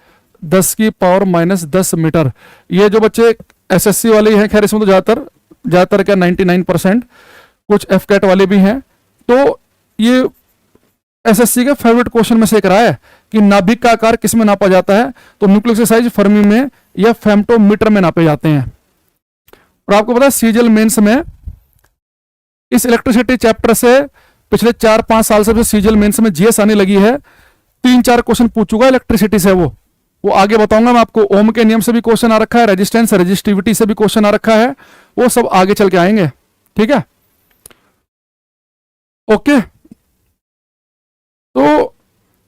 10 की पावर माइनस 10 मीटर। ये जो बच्चे एसएससी वाले हैं, खैर इसमें तो ज्यादातर क्या 99%, कुछ एफ कैट वाले भी हैं, तो ये एसएससी के फेवरेट क्वेश्चन में से एक रहा है कि नाभिक का आकार किस में नापा जाता है? तो न्यूक्लियस का साइज फर्मी में या फेम्टोमीटर में नापे जाते हैं। और आपको पता है सीजीएल मेंस में इस इलेक्ट्रिसिटी चैप्टर से पिछले 4-5 साल से सीजीएल मेंस में जीएस आने लगी है। 3-4 क्वेश्चन पूछ चुका है इलेक्ट्रिसिटी से, वो आगे बताऊंगा मैं आपको। ओम के नियम से भी क्वेश्चन आ रखा है, रेजिस्टेंस रेजिस्टिविटी से भी क्वेश्चन आ रखा है, वो सब आगे चल के आएंगे, ठीक है। ओके, तो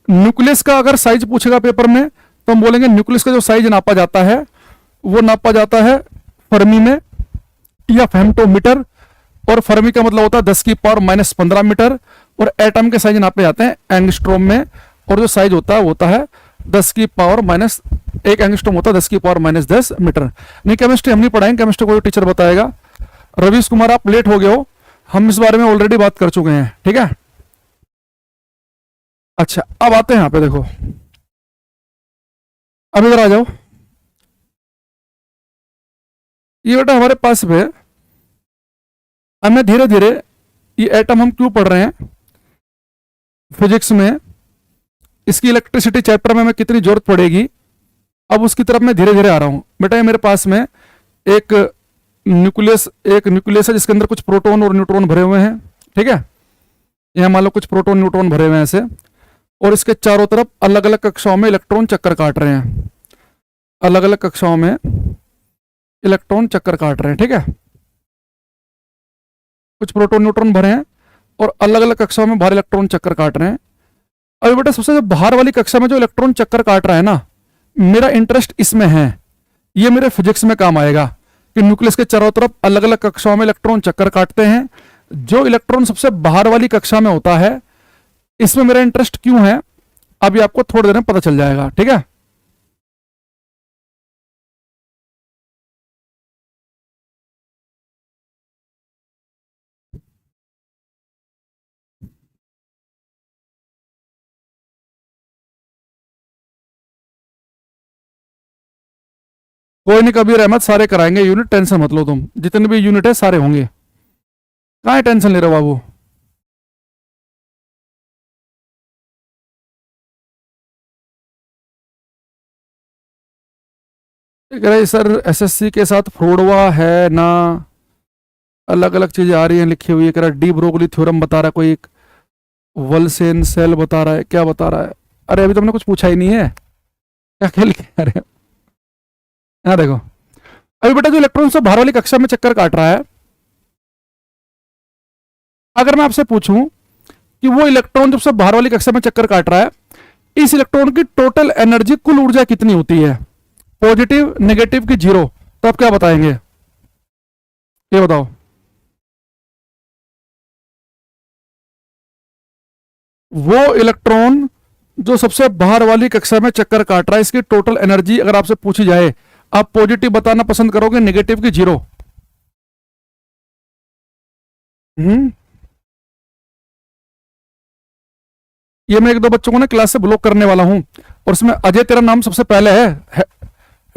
न्यूक्लियस का अगर साइज पूछेगा पेपर में तो हम बोलेंगे न्यूक्लियस का जो साइज नापा जाता है वो नापा जाता है फर्मी में या फेम्टोमीटर। और फर्मी का मतलब होता है 10 की पावर माइनस 15 मीटर। और एटम के साइज नापे जाते हैं एंगस्ट्रोम में, और जो साइज होता है 10 की पावर माइनस, एक एंगस्ट्रोम होता है 10 की पावर माइनस 10 मीटर। नहीं, केमिस्ट्री हम नहीं पढ़ाएंगे, केमिस्ट्री को टीचर बताएगा। रवीश कुमार, आप लेट हो गए हो, हम इस बारे में ऑलरेडी बात कर चुके हैं, ठीक है। अच्छा, अब आते हैं यहां पे, देखो अब इधर आ जाओ। ये बेटा हमारे पास में, हमें धीरे धीरे ये एटम हम क्यों पढ़ रहे हैं फिजिक्स में, इसकी इलेक्ट्रिसिटी चैप्टर में हमें कितनी जरूरत पड़ेगी, अब उसकी तरफ मैं धीरे धीरे आ रहा हूं। बेटा ये मेरे पास में एक न्यूक्लियस है जिसके अंदर कुछ प्रोटॉन और न्यूट्रॉन भरे हुए हैं, ठीक है। यहाँ मान लो कुछ प्रोटॉन न्यूट्रॉन भरे हुए हैं ऐसे, और इसके चारों तरफ अलग अलग कक्षाओं में इलेक्ट्रॉन चक्कर काट रहे हैं, अलग अलग कक्षाओं में इलेक्ट्रॉन चक्कर काट रहे हैं, ठीक है। कुछ प्रोटॉन न्यूट्रॉन भरे हैं और अलग अलग कक्षाओं में बाहर इलेक्ट्रॉन चक्कर काट रहे हैं। अभी बेटा सबसे बाहर वाली कक्षा में जो इलेक्ट्रॉन चक्कर काट रहा है ना, मेरा इंटरेस्ट इसमें है, ये मेरे फिजिक्स में काम आएगा कि न्यूक्लियस के चारों तरफ अलग अलग कक्षाओं में इलेक्ट्रॉन चक्कर काटते हैं। जो इलेक्ट्रॉन सबसे बाहर वाली कक्षा में होता है, इसमें मेरा इंटरेस्ट क्यों है, अभी आपको थोड़ी देर में पता चल जाएगा, ठीक है। कोई नहीं, कबीर अहमद, सारे कराएंगे यूनिट, टेंशन मत लो तुम, जितने भी यूनिट है सारे होंगे, कहाँ टेंशन ले रहे हो बाबू। कह रहे सर एसएससी के साथ फ्रॉड हुआ है ना, अलग अलग चीजें आ रही हैं लिखी हुई है। कह रहा डी ब्रोगली थ्योरम बता रहा है, कोई एक वलसेन सेल बता रहा है, क्या बता रहा है। अरे अभी तुमने कुछ पूछा ही नहीं है, क्या खेल के आ रहे हो। यहाँ देखो, अभी बेटा जो इलेक्ट्रॉन से बाहर वाली कक्षा में चक्कर काट रहा है, अगर मैं आपसे पूछूं कि वो इलेक्ट्रॉन जब से बाहर वाली कक्षा में चक्कर काट रहा है, इस इलेक्ट्रॉन की टोटल एनर्जी, कुल ऊर्जा कितनी होती है, पॉजिटिव, नेगेटिव की 0, तो आप क्या बताएंगे, ये बताओ। वो इलेक्ट्रॉन जो सबसे बाहर वाली कक्षा में चक्कर काट रहा है, इसकी टोटल एनर्जी अगर आपसे पूछी जाए, आप पॉजिटिव बताना पसंद करोगे, नेगेटिव की 0? ये मैं 1-2 बच्चों को ना क्लास से ब्लॉक करने वाला हूं, और उसमें अजय तेरा नाम सबसे पहले है,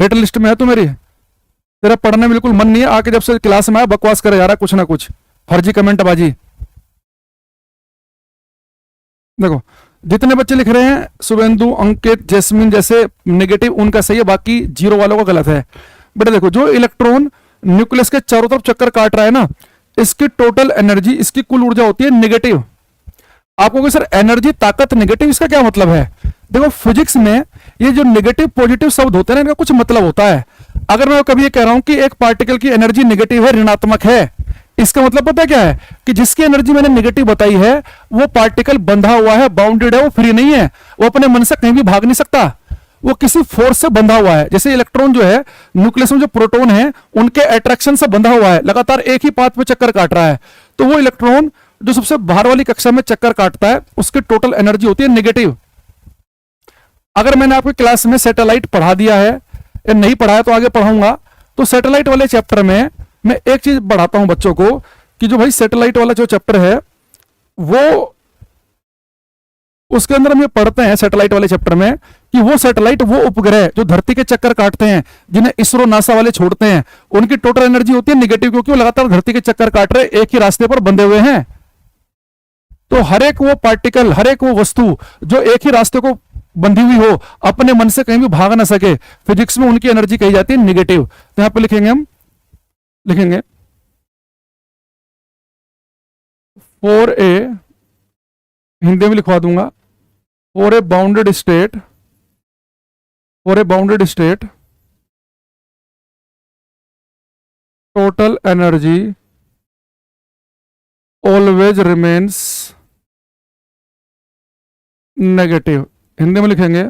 हिट लिस्ट में है तू मेरी। तेरा पढ़ने में बिल्कुल मन नहीं है, आके जब से क्लास में आया बकवास करे जा रहा है कुछ ना कुछ, फर्जी कमेंट बाजी। देखो जितने बच्चे लिख रहे हैं शुभेंदु, अंकित, जैस्मिन जैसे नेगेटिव, उनका सही है, बाकी जीरो वालों का गलत है। बेटा देखो जो इलेक्ट्रॉन न्यूक्लियस के चारों तरफ चक्कर काट रहा है ना, इसकी टोटल एनर्जी, इसकी कुल ऊर्जा होती है नेगेटिव। आपको कोई सर एनर्जी ताकत नेगेटिव, इसका क्या मतलब है? देखो फिजिक्स में ये जो नेगेटिव पॉजिटिव शब्द होते हैं ना, इनका कुछ मतलब होता है। अगर मैं कभी ये कह रहा हूं कि एक पार्टिकल की एनर्जी नेगेटिव है, ऋणात्मक है, इसका मतलब पता है क्या है? कि जिसकी एनर्जी मैंने नेगेटिव बताई है वो पार्टिकल बंधा हुआ है, बाउंडेड है, वो फ्री नहीं है, वो अपने मन से कहीं भी भाग नहीं सकता, वो किसी फोर्स से बंधा हुआ है। जैसे इलेक्ट्रॉन जो है न्यूक्लियस में जो प्रोटॉन है उनके अट्रैक्शन से बंधा हुआ है, लगातार एक ही पाथ पे चक्कर काट रहा है। तो वो इलेक्ट्रॉन जो सबसे बाहर वाली कक्षा में चक्कर काटता है उसकी टोटल एनर्जी होती है नेगेटिव। अगर मैंने आपकी क्लास में सैटेलाइट पढ़ा दिया है या नहीं पढ़ाया तो आगे पढ़ाऊंगा, तो सैटेलाइट वाले चैप्टर में मैं एक चीज बढ़ाता हूं बच्चों को कि जो भाई सैटेलाइट वाला जो चैप्टर है वो, उसके अंदर हम ये पढ़ते हैं सैटेलाइट वाले चैप्टर में कि वो सैटेलाइट, वो उपग्रह जो धरती के चक्कर काटते हैं, जिन्हें इसरो नासा वाले छोड़ते हैं, उनकी टोटल एनर्जी होती है नेगेटिव, क्योंकि वो लगातार धरती के चक्कर काट रहे, एक ही रास्ते पर बंधे हुए हैं। तो हर एक वो पार्टिकल, हर एक वो वस्तु जो एक ही रास्ते को बंधी हुई हो, अपने मन से कहीं भी भाग ना सके, फिजिक्स में उनकी एनर्जी कही जाती है नेगेटिव। तो यहां पे लिखेंगे, हम लिखेंगे फॉर ए, हिंदी में लिखवा दूंगा, for a bounded state, for a bounded state total energy always remains negative. Hindi में लिखेंगे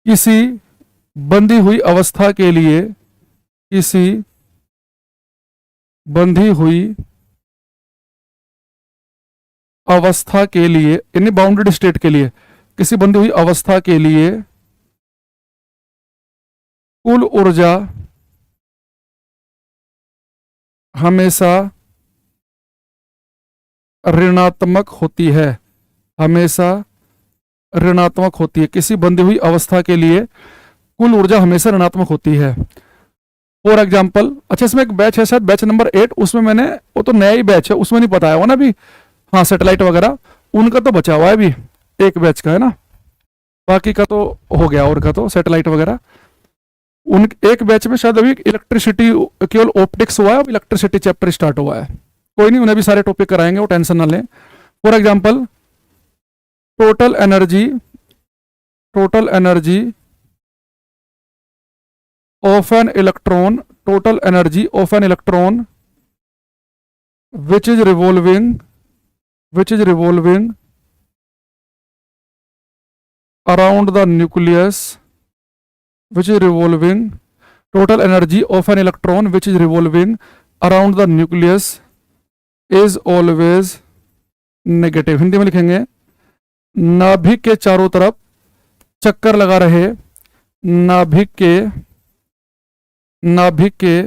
किसी बंधी हुई अवस्था के लिए, किसी बंधी हुई अवस्था के लिए, यानी बाउंडेड स्टेट के लिए, किसी बंधी हुई अवस्था के लिए कुल ऊर्जा हमेशा ऋणात्मक होती है, हमेशा ऋणात्मक होती है। किसी बंधी हुई अवस्था के लिए कुल ऊर्जा हमेशा ऋणात्मक होती है। फॉर एग्जाम्पल, अच्छा इसमें एक बैच है शायद बैच नंबर 8, उसमें मैंने, वो तो नया ही बैच है, उसमें नहीं बताया हुआ ना अभी, हाँ सैटेलाइट वगैरह उनका तो बचा हुआ है अभी, एक बैच का है ना, बाकी का तो हो गया, और का तो सैटेलाइट वगैरह उन एक बैच में शायद अभी इलेक्ट्रिसिटी, केवल ऑप्टिक्स हुआ है, अब इलेक्ट्रिसिटी चैप्टर स्टार्ट हुआ है। कोई नहीं, उन्हें भी सारे टॉपिक कराएंगे, वो टेंशन ना लें। For example total energy, total energy of an electron, total energy of an electron which is revolving, which is revolving around the nucleus, which is revolving, total energy of an electron which is revolving around the nucleus is always negative। Hindi में लिखेंगे नाभिक के चारों तरफ चक्कर लगा रहे, नाभिक के, नाभिक के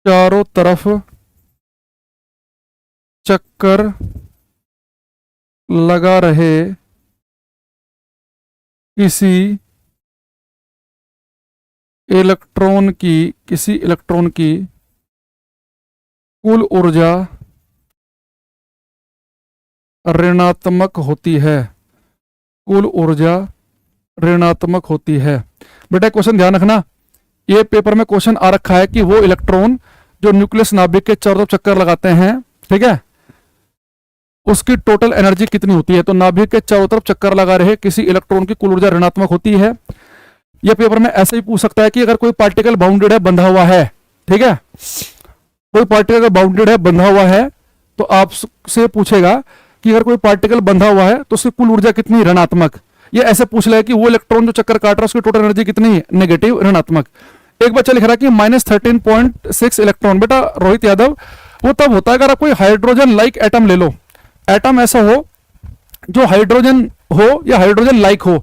चारों तरफ चक्कर लगा रहे किसी इलेक्ट्रॉन की, किसी इलेक्ट्रॉन की कुल ऊर्जा ऋणात्मक होती है, कुल ऊर्जा ऋणात्मक होती है। बेटा क्वेश्चन ध्यान रखना, ये पेपर में क्वेश्चन आ रखा है कि वो इलेक्ट्रॉन जो न्यूक्लियस नाभिक के चारों तरफ चक्कर लगाते हैं, ठीक है, उसकी टोटल एनर्जी कितनी होती है। तो नाभिक के चारों तरफ चक्कर लगा रहे किसी इलेक्ट्रॉन की कुल ऊर्जा ऋणात्मक होती है। यह पेपर में ऐसे ही पूछ सकता है कि अगर कोई पार्टिकल बाउंडेड है, बंधा हुआ है, ठीक है, कोई पार्टिकल अगर बाउंडेड है, बंधा हुआ है, तो आपसे पूछेगा कि अगर कोई पार्टिकल बंधा हुआ है तो उसकी कुल ऊर्जा कितनी, ऋणात्मक। ये ऐसे पूछ ले कि वो इलेक्ट्रॉन जो चक्कर काट रहा है उसकी टोटल एनर्जी कितनी है, नेगेटिव, ऋणात्मक। एक बच्चा लिख रहा है कि -13.6 इलेक्ट्रॉन। बेटा रोहित यादव, वो तब होता है अगर आप कोई हाइड्रोजन लाइक एटम ले लो, एटम ऐसा हो जो हाइड्रोजन हो या हाइड्रोजन लाइक हो,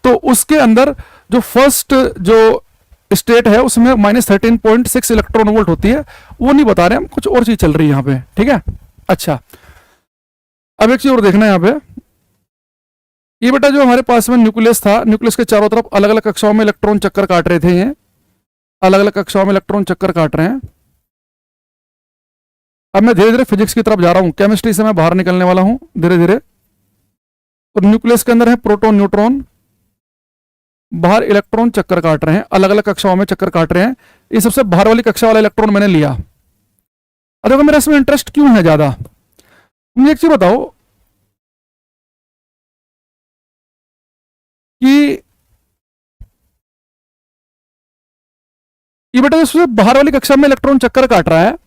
तो उसके अंदर जो फर्स्ट जो स्टेट है उसमें -13.6 इलेक्ट्रॉन वोल्ट होती है। वो नहीं बता रहे हम, कुछ और चीज चल रही है यहाँ पे, ठीक है। अच्छा अब एक चीज और देखना है यहाँ पे, ये बेटा जो हमारे पास में न्यूक्लियस था, न्यूक्लियस के चारों तरफ अलग अलग कक्षाओं में इलेक्ट्रॉन चक्कर काट रहे थे, ये अलग अलग कक्षाओं में इलेक्ट्रॉन चक्कर काट रहे हैं। अब मैं धीरे धीरे फिजिक्स की तरफ जा रहा हूं, केमिस्ट्री से मैं बाहर निकलने वाला हूं धीरे धीरे। तो न्यूक्लियस के अंदर है प्रोटॉन न्यूट्रॉन, बाहर इलेक्ट्रॉन चक्कर काट रहे हैं, अलग अलग कक्षाओं में चक्कर काट रहे हैं। ये सबसे बाहर वाली कक्षा वाला इलेक्ट्रॉन मैंने लिया। अब देखो मेरा इसमें इंटरेस्ट क्यों है ज्यादा, मुझे एक चीज बताओ कि ये बेटा इससे बाहर वाली कक्षा में इलेक्ट्रॉन चक्कर काट रहा है,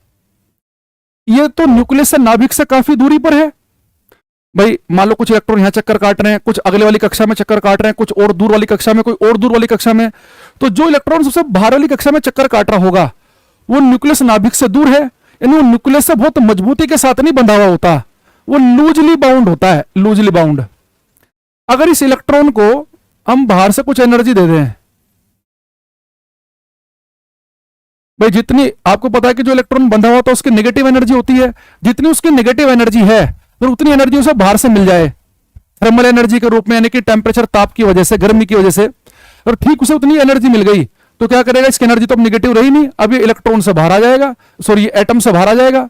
ये तो न्यूक्लियस से नाभिक से काफी दूरी पर है। भाई मान लो कुछ इलेक्ट्रॉन यहां चक्कर काट रहे हैं, कुछ अगले वाली कक्षा में चक्कर काट रहे हैं, कुछ और दूर वाली कक्षा में, कोई और दूर वाली कक्षा में। तो जो इलेक्ट्रॉन सबसे बाहर वाली कक्षा में चक्कर काट रहा होगा वो न्यूक्लियस नाभिक से दूर है, यानी वो न्यूक्लियस से बहुत मजबूती के साथ नहीं बंधा हुआ होता, वो लूजली बाउंड होता है, लूजली बाउंड। अगर इस इलेक्ट्रॉन को हम बाहर से कुछ एनर्जी दे दें, भाई जितनी आपको पता है कि जो इलेक्ट्रॉन बंधा हुआ तो उसकी नेगेटिव एनर्जी होती है, जितनी उसकी नेगेटिव एनर्जी है फिर उतनी एनर्जी उसे बाहर से मिल जाए थर्मल एनर्जी के रूप में, यानी कि टेम्परेचर, ताप की वजह से, गर्मी की वजह से, और ठीक उसे उतनी एनर्जी मिल गई तो क्या करेगा, इसकी एनर्जी तो अब नेगेटिव रही नहीं, अब ये इलेक्ट्रॉन से बाहर आ जाएगा, सॉरी एटम से बाहर आ जाएगा।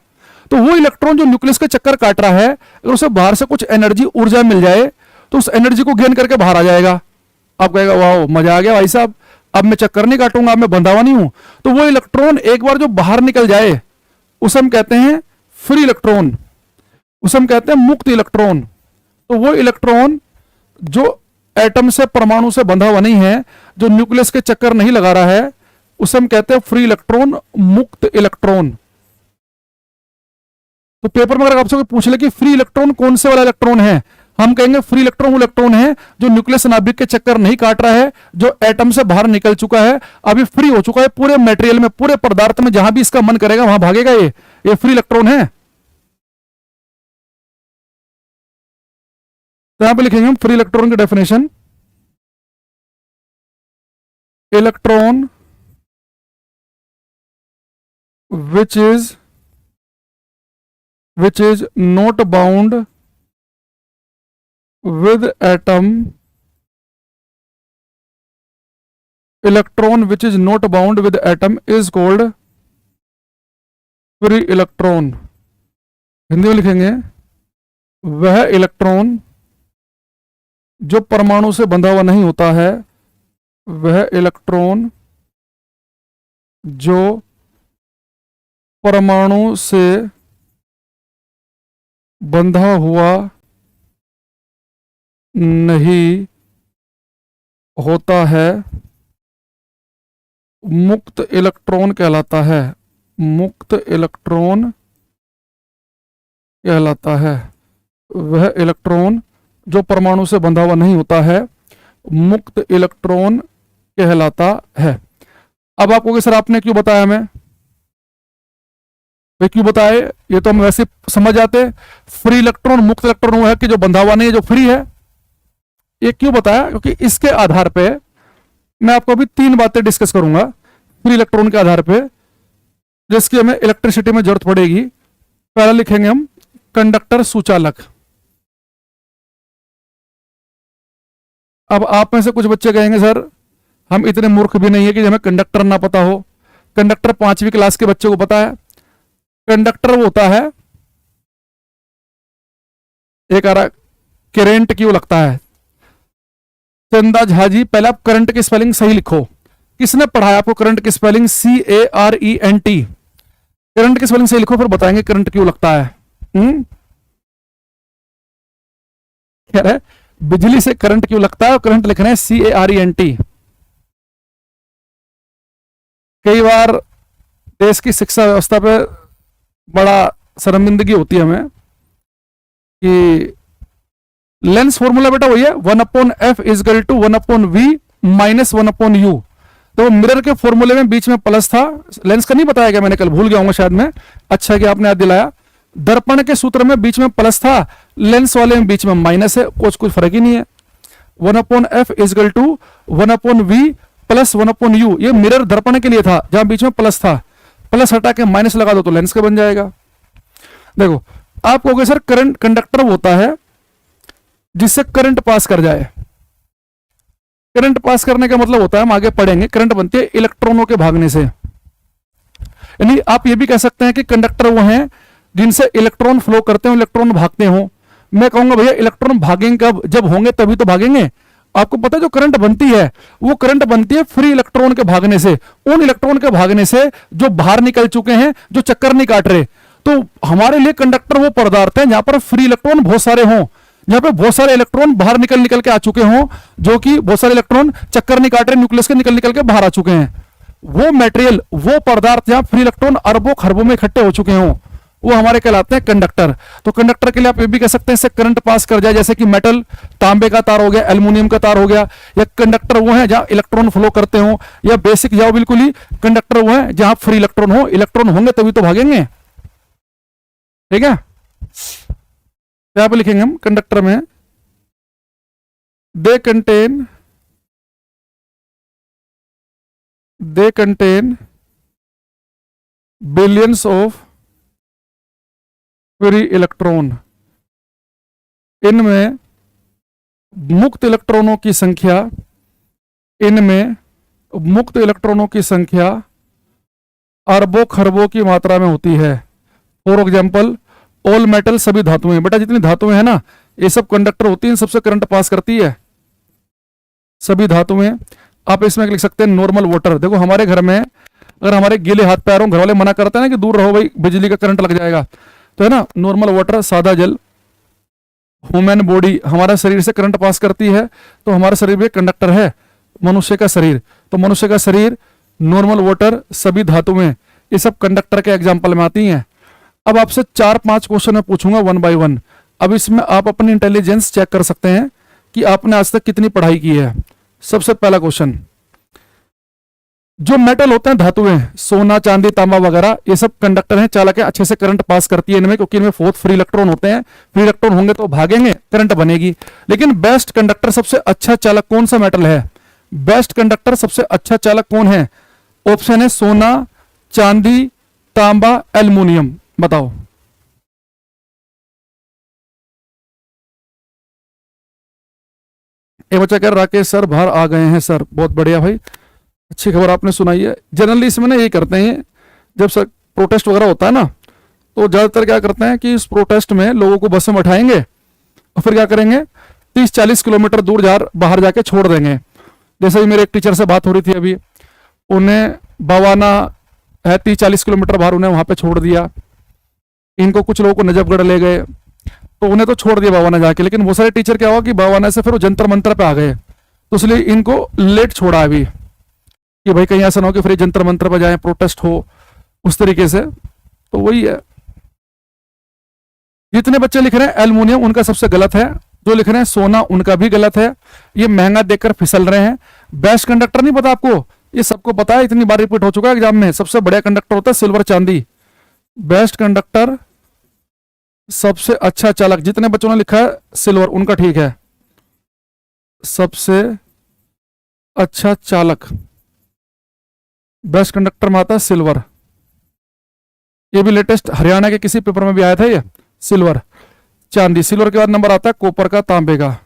तो वो इलेक्ट्रॉन जो न्यूक्लियस के चक्कर काट रहा है, अगर उसे बाहर से कुछ एनर्जी, ऊर्जा मिल जाए तो उस एनर्जी को गेन करके बाहर आ जाएगा। आप कहेगा वाह मजा आ गया भाई साहब, अब मैं चक्कर नहीं काटूंगा, अब मैं बंधा हुआ नहीं हूं। तो वो इलेक्ट्रॉन एक बार जो बाहर निकल जाए उसे हम कहते हैं फ्री इलेक्ट्रॉन, उसे हम कहते हैं मुक्त इलेक्ट्रॉन। तो वो इलेक्ट्रॉन जो एटम से, परमाणु से बंधा हुआ नहीं है, जो न्यूक्लियस के चक्कर नहीं लगा रहा है, उसे हम कहते हैं फ्री इलेक्ट्रॉन, मुक्त इलेक्ट्रॉन। तो पेपर में अगर आपसे कोई पूछ ले कि फ्री इलेक्ट्रॉन कौन से वाला इलेक्ट्रॉन है, हम कहेंगे फ्री इलेक्ट्रॉन वो इलेक्ट्रॉन है जो न्यूक्लियस नाभिक के चक्कर नहीं काट रहा है, जो एटम से बाहर निकल चुका है, अभी फ्री हो चुका है, पूरे मटेरियल में, पूरे पदार्थ में जहां भी इसका मन करेगा वहां भागेगा, ये फ्री इलेक्ट्रॉन है। तो यहां पे लिखेंगे हम फ्री इलेक्ट्रॉन की definition, electron which is not bound with atom, electron which is not bound with atom is called free electron। Hindi में लिखेंगे वह इलेक्ट्रॉन जो परमाणु से बंधा हुआ नहीं होता है, वह इलेक्ट्रॉन जो परमाणु से बंधा हुआ नहीं होता है, मुक्त इलेक्ट्रॉन कहलाता है, मुक्त इलेक्ट्रॉन कहलाता है। वह इलेक्ट्रॉन जो परमाणु से बंधा हुआ नहीं होता है, मुक्त इलेक्ट्रॉन कहलाता है। अब आप कहोगे सर आपने क्यों बताया हमें, वे क्यों बताए, ये तो हम वैसे समझ जाते, फ्री इलेक्ट्रॉन, मुक्त इलेक्ट्रॉन वो है कि जो बंधा हुआ नहीं है, जो फ्री है। ये क्यों बताया, क्योंकि इसके आधार पे मैं आपको अभी 3 बातें डिस्कस करूंगा फ्री इलेक्ट्रॉन के आधार पे, जिसकी हमें इलेक्ट्रिसिटी में जरूरत पड़ेगी। पहला लिखेंगे हम कंडक्टर सुचालक। अब आप में से कुछ बच्चे कहेंगे सर हम इतने मूर्ख भी नहीं है कि हमें कंडक्टर ना पता हो। कंडक्टर 5वीं क्लास के बच्चे को पता है। कंडक्टर वो होता है, एक आ रहा करंट क्यों लगता है, चंदा झा जी पहले आप करंट की स्पेलिंग सही लिखो। किसने पढ़ाया आपको करंट की स्पेलिंग, CARENT, करंट की स्पेलिंग सही लिखो, फिर बताएंगे करंट क्यों लगता है। कह रहे बिजली से करंट क्यों लगता है, और करंट लिख रहे हैं CARENT। कई बार देश की शिक्षा व्यवस्था पे बड़ा शर्मिंदगी होती है हमें कि लेंस फॉर्मूला बेटा वही है 1/f = 1/v - 1/u। तो मिरर के फॉर्मूले में बीच में प्लस था, लेंस का नहीं बताया गया, मैंने कल भूल गया हूं शायद मैं, अच्छा कि आपने याद दिलाया। दर्पण के सूत्र में बीच में प्लस था, लेंस वाले में बीच में माइनस है, कुछ फर्क ही नहीं है। 1/f = 1/v + 1/u, ये मिरर दर्पण के लिए था जहां बीच में प्लस था, प्लस हटा के माइनस लगा दो तो लेंस का बन जाएगा। देखो आप कहोगे सर करंट, कंडक्टर होता है जिससे करंट पास कर जाए, करंट पास करने का मतलब होता है, हम आगे पढ़ेंगे, करंट बनती है इलेक्ट्रॉनों के भागने से। यानी आप ये भी कह सकते हैं कि कंडक्टर वो हैं जिनसे इलेक्ट्रॉन फ्लो करते हो, इलेक्ट्रॉन भागते हो। मैं कहूंगा भैया इलेक्ट्रॉन भागेंगे कब, जब होंगे तभी तो भागेंगे। आपको पता है जो करंट बनती है वो करंट बनती है फ्री इलेक्ट्रॉन के भागने से, उन इलेक्ट्रॉन के भागने से जो बाहर निकल चुके हैं, जो चक्कर नहीं काट रहे। तो हमारे लिए कंडक्टर वो पदार्थ है जहां पर फ्री इलेक्ट्रॉन बहुत सारे हों, जहां पे बहुत सारे इलेक्ट्रॉन बाहर निकल निकल के आ चुके हों, जो कि बहुत सारे इलेक्ट्रॉन चक्कर नहीं काट रहे, न्यूक्लियस के निकल निकल के बाहर आ चुके हैं। वो मटेरियल, वो पदार्थ जहां फ्री इलेक्ट्रॉन अरबों खरबों में इकट्ठे हो चुके हों, वो हमारे कहलाते हैं कंडक्टर। तो कंडक्टर के लिए आप ये भी कह सकते हैं इससे करंट पास कर जाए, जैसे कि मेटल, तांबे का तार हो गया, एल्युमिनियम का तार हो गया। या कंडक्टर वो है जहां इलेक्ट्रॉन फ्लो करते हो, या बेसिक जाओ बिल्कुल ही, कंडक्टर वो है जहां फ्री इलेक्ट्रॉन हो, इलेक्ट्रॉन होंगे तभी तो भागेंगे। ठीक है, यहां पे लिखेंगे हम कंडक्टर में, they contain billions of free electron. इनमें मुक्त इलेक्ट्रॉनों की संख्या, इनमें मुक्त इलेक्ट्रॉनों की संख्या अरबों खरबों की मात्रा में होती है। फॉर एग्जाम्पल ऑल मेटल, सभी धातुएं, बेटा जितनी धातुएं हैं ना ये सब कंडक्टर होती हैं, सबसे करंट पास करती है सभी धातुएं। आप इसमें लिख सकते हैं नॉर्मल वाटर। देखो हमारे घर में अगर हमारे गीले हाथ पैरों, घर वाले मना करते हैं ना कि दूर रहो भाई बिजली का करंट लग जाएगा, तो है ना नॉर्मल वाटर, सादा जल, ह्यूमन बॉडी हमारा शरीर से करंट पास करती है, तो हमारा शरीर भी कंडक्टर है, मनुष्य का शरीर। तो मनुष्य का शरीर, नॉर्मल वाटर, सभी धातुएं, ये सब कंडक्टर के एग्जाम्पल में आती हैं। अब आपसे 4-5 क्वेश्चन मैं पूछूंगा 1 बाय 1। अब इसमें आप अपनी इंटेलिजेंस चेक कर सकते हैं कि आपने आज तक कितनी पढ़ाई की है। सबसे पहला क्वेश्चन, जो मेटल होते हैं, धातुएं, सोना चांदी तांबा वगैरह, ये सब कंडक्टर हैं, चालक है, अच्छे से करंट पास करती है इनमें, क्योंकि इनमें बहुत फ्री इलेक्ट्रॉन होते हैं। फ्री इलेक्ट्रॉन होंगे तो भागेंगे, करंट बनेगी। लेकिन बेस्ट कंडक्टर, सबसे अच्छा चालक कौन सा मेटल है? बेस्ट कंडक्टर, सबसे अच्छा चालक कौन है? ऑप्शन है सोना, चांदी, तांबा, एल्युमिनियम। बताओ। एक बच्चा कह रहा राकेश सर बाहर आ गए हैं सर, बहुत बढ़िया भाई, अच्छी खबर आपने सुनाई है। जनरली इसमें ना यही करते हैं, जब सर प्रोटेस्ट वगैरह होता है ना, तो ज्यादातर क्या करते हैं कि इस प्रोटेस्ट में लोगों को बस में बैठाएंगे और फिर क्या करेंगे 30-40 किलोमीटर दूर बाहर जाके छोड़ देंगे। जैसे ही मेरे एक टीचर से बात हो रही थी अभी, उन्हें बवाना है 30-40 किलोमीटर बाहर, उन्हें वहां पे छोड़ दिया। इनको कुछ लोगों को नजफगढ़ ले गए, तो उन्हें तो छोड़ दिया बवाना जाके, लेकिन वो सारे टीचर क्या हुआ कि बवाना से फिर वो जंतर मंतर पे आ गए, तो इसलिए इनको लेट छोड़ा अभी कि भाई कहीं ऐसा ना हो कि फिर जंतर मंतर पर जाए, प्रोटेस्ट हो उस तरीके से। तो वही है, जितने बच्चे लिख रहे हैं एल्युमिनियम उनका सबसे गलत है, जो लिख रहे हैं सोना उनका भी गलत है, ये महंगा देखकर फिसल रहे हैं। बेस्ट कंडक्टर नहीं पता आपको? ये सबको पता है, इतनी बार रिपीट हो चुका है एग्जाम में। सबसे बढ़िया कंडक्टर होता है सिल्वर चांदी। बेस्ट कंडक्टर, सबसे अच्छा चालक, जितने बच्चों ने लिखा है सिल्वर उनका ठीक है। सबसे अच्छा चालक बेस्ट कंडक्टर में आता है सिल्वर। ये भी लेटेस्ट हरियाणा के किसी पेपर में भी आया था ये, सिल्वर। चांदी, सिल्वर के बाद नंबर आता है कॉपर का, तांबे का।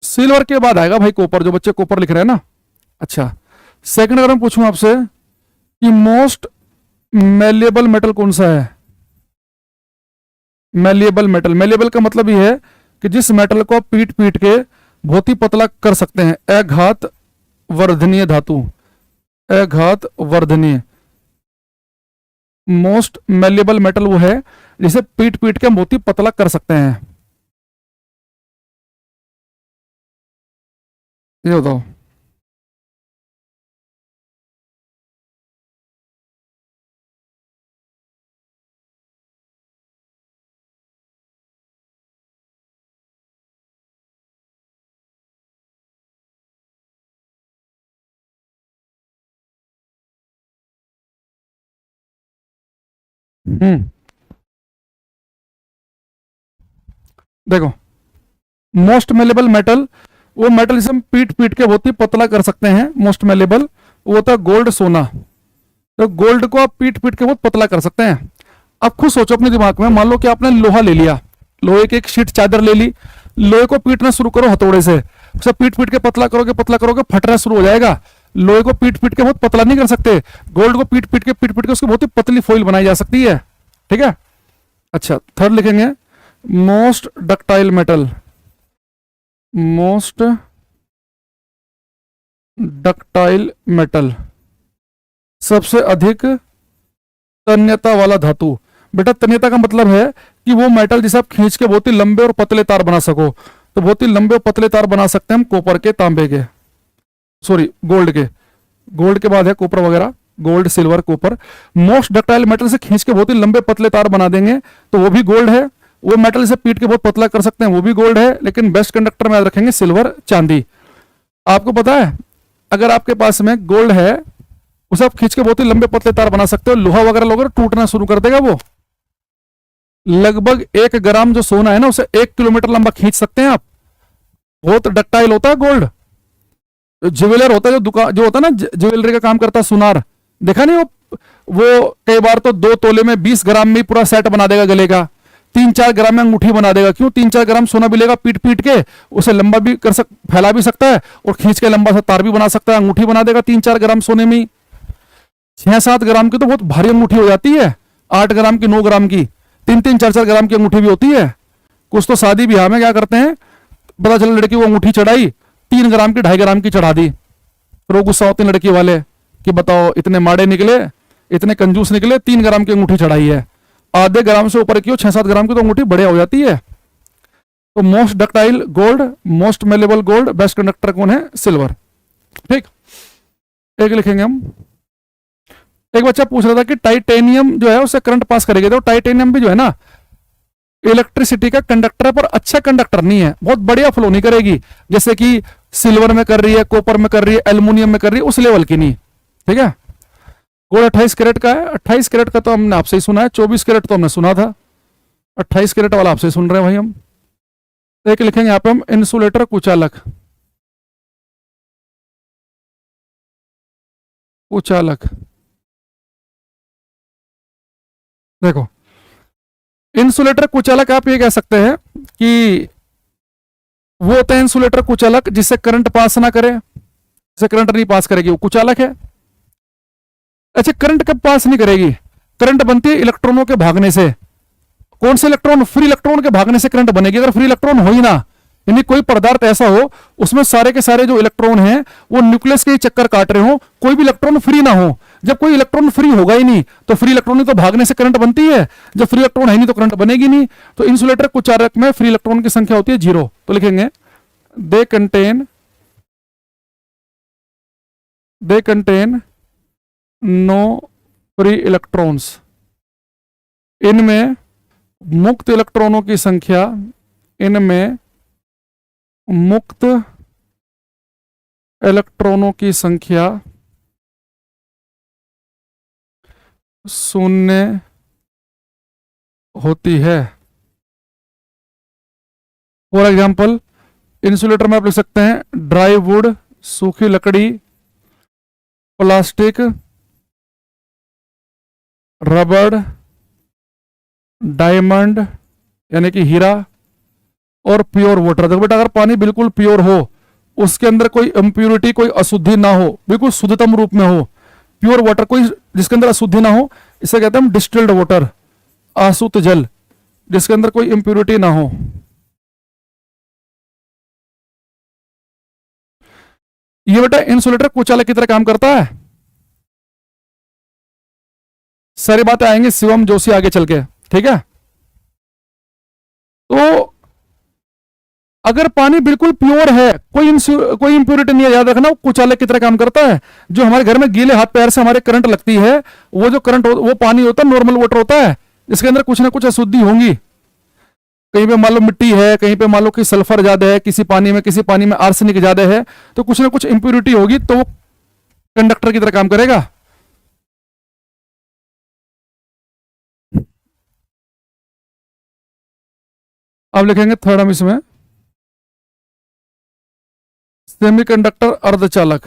सिल्वर के बाद आएगा भाई कॉपर, जो बच्चे कॉपर लिख रहे हैं ना। अच्छा, सेकंड अगर मैं पूछूं आपसे कि मोस्ट मेलिएबल मेटल कौन सा है? मेलिएबल मेटल, मेलिएबल का मतलब ये है कि जिस मेटल को आप पीट पीट के बहुत ही पतला कर सकते हैं। अघात वर्धनीय धातु, अघात वर्धनीय। मोस्ट मेलिएबल मेटल वो है जिसे पीट पीट के हम बहुत ही पतला कर सकते हैं। ये बताओ। देखो, मोस्ट मेलेबल मेटल, वो मेटल जिसे हम पीट पीट के बहुत ही पतला कर सकते हैं, मोस्ट मेलेबल, वो होता है गोल्ड, सोना। तो गोल्ड को आप पीट पीट के बहुत पतला कर सकते हैं। अब खुद सोचो अपने दिमाग में, मान लो कि आपने लोहा ले लिया, लोहे की एक शीट चादर ले ली, लोहे को पीटना शुरू करो हथौड़े से, उसे पीट पीट के पतला करोगे फटना शुरू हो जाएगा। लोहे को पीट पीट के बहुत पतला नहीं कर सकते, गोल्ड को पीट पीट के उसकी बहुत ही पतली फॉइल बनाई जा सकती है। ठीक है। अच्छा, थर्ड लिखेंगे most ductile metal, most ductile metal, सबसे अधिक तन्यता वाला धातु। बेटा तन्यता का मतलब है कि वो मेटल जिसे आप खींच के बहुत ही लंबे और पतले तार बना सको, तो बहुत ही लंबे और पतले तार बना सकते हैं हम कॉपर के, तांबे के, सॉरी गोल्ड के। गोल्ड के बाद है कॉपर वगैरह, gold silver copper. Most ductile metal से खींच के बहुत ही लंबे पतले तार बना देंगे तो वो भी गोल्ड है। वो मेटल से पीट के बहुत पतला कर सकते हैं, वो भी गोल्ड है। लेकिन बेस्ट कंडक्टर में याद रखेंगे सिल्वर, चांदी। आपको पता है अगर आपके पास में गोल्ड है उसे आप खींच के बहुत ही लंबे पतले तार बना सकते हो, लोहा वगैरह लोगे टूटना शुरू कर देगा वो। लगभग 1 ग्राम जो सोना है ना उसे 1 किलोमीटर लंबा खींच सकते हैं आप, बहुत डक्टाइल होता है गोल्ड। ज्वेलर होता है जो दुकान जो होता है ना ज्वेलरी का काम करता है, सुनार, देखा नहीं वो कई बार तो 2 तोले में 20 ग्राम में पूरा सेट बना देगा गले का, 3-4 ग्राम में अंगूठी बना देगा। क्यों? 3-4 ग्राम सोना भी लेगा, पीट पीट के उसे लंबा भी फैला भी सकता है और खींच के लंबा सा तार भी बना सकता है, अंगूठी बना देगा 3-4 ग्राम सोने में। 6-7 ग्राम की तो बहुत भारी अंगूठी हो जाती है, 8 ग्राम की, 9 ग्राम की, 3-3, 4-4 ग्राम की अंगूठी भी होती है। कुछ तो शादी ब्याह में क्या करते हैं, पता चला लड़की को अंगूठी चढ़ाई 3 ग्राम की, 2.5 ग्राम की चढ़ा दी, फिर वो गुस्सा होते हैं लड़की वाले कि बताओ इतने माड़े निकले, इतने कंजूस निकले, 3 ग्राम की अंगूठी चढ़ाई है। आधे ग्राम से ऊपर की हो, 6-7 ग्राम की तो अंगूठी बढ़िया हो जाती है। तो most ductile gold, most malleable gold, best conductor कौन है? सिल्वर। ठीक, एक लिखेंगे हम। एक बच्चा पूछ रहा था कि टाइटेनियम जो है उससे करंट पास करेगी, तो टाइटेनियम भी जो है ना इलेक्ट्रिसिटी का कंडक्टर है, पर अच्छा कंडक्टर नहीं है, बहुत बढ़िया फ्लो नहीं करेगी, जैसे कि सिल्वर में कर रही है, कॉपर में कर रही है, एल्युमिनियम में कर रही है, उस लेवल की नहीं। ठीक है। गोल्ड 28 कैरेट का है। 28 कैरेट का तो हमने आपसे ही सुना है, 24 कैरेट तो हमने सुना था, 28 कैरेट वाला आपसे सुन रहे हैं भाई हम। एक लिखेंगे यहाँ पे हम इंसुलेटर कुचालक, कुचालक। देखो इंसुलेटर कुचालक आप ये कह सकते हैं कि वो होता है इंसुलेटर कुचालक जिससे करंट पास ना करे, जिससे करंट नहीं पास करेगी वो कुचालक है। अच्छा, करंट कब पास नहीं करेगी? करंट बनती है इलेक्ट्रॉनों के भागने से। कौन से इलेक्ट्रॉन? फ्री इलेक्ट्रॉन के भागने से करंट बनेगी। अगर फ्री इलेक्ट्रॉन हो ही ना, यानी कोई पदार्थ ऐसा हो उसमें सारे के सारे जो इलेक्ट्रॉन हैं वो न्यूक्लियस के ही चक्कर काट रहे हो, कोई भी इलेक्ट्रॉन फ्री ना हो। जब कोई इलेक्ट्रॉन फ्री होगा ही नहीं तो फ्री इलेक्ट्रॉन तो भागने से करंट बनती है, जब फ्री इलेक्ट्रॉन है नहीं तो करंट बनेगी नहीं। तो इंसुलेटर कुचालक में फ्री इलेक्ट्रॉन की संख्या होती है 0। तो लिखेंगे they contain no free electrons. इनमें मुक्त इलेक्ट्रॉनों की संख्या, इनमें मुक्त इलेक्ट्रॉनों की संख्या 0 होती है। फॉर एग्जाम्पल इंसुलेटर में आप लिख सकते हैं ड्राई वुड, सूखी लकड़ी, प्लास्टिक, रबड़, डायमंड यानी कि हीरा, और प्योर वाटर। देखो बेटा अगर पानी बिल्कुल प्योर हो, उसके अंदर कोई इंप्योरिटी, कोई अशुद्धि ना हो, बिल्कुल शुद्धतम रूप में हो, प्योर वाटर, कोई जिसके अंदर अशुद्धि ना हो, इसे कहते हैं हम डिस्टिल्ड वाटर, आशुद्ध जल, जिसके अंदर कोई इंप्योरिटी ना हो। ये बेटा इंसुलेटर कुचालक की तरह काम करता है। सारी बातें आएंगे शिवम जोशी आगे चल के, ठीक है। तो अगर पानी बिल्कुल प्योर है, कोई इंप्योरिटी नहीं है, याद रखना वो कुचालक की तरह काम करता है। जो हमारे घर में गीले हाथ पैर से हमारे करंट लगती है, वो जो करंट वो पानी होता है नॉर्मल वाटर होता है, इसके अंदर कुछ ना कुछ अशुद्धि होंगी। कहीं पे मान लो मिट्टी है, कहीं पे मान लो कि सल्फर ज्यादा है, किसी पानी में आर्सेनिक ज्यादा है, तो कुछ ना कुछ इंप्योरिटी होगी, तो वो कंडक्टर की तरह काम करेगा। अब लिखेंगे थर्ड हम इसमें सेमीकंडक्टर अर्धचालक।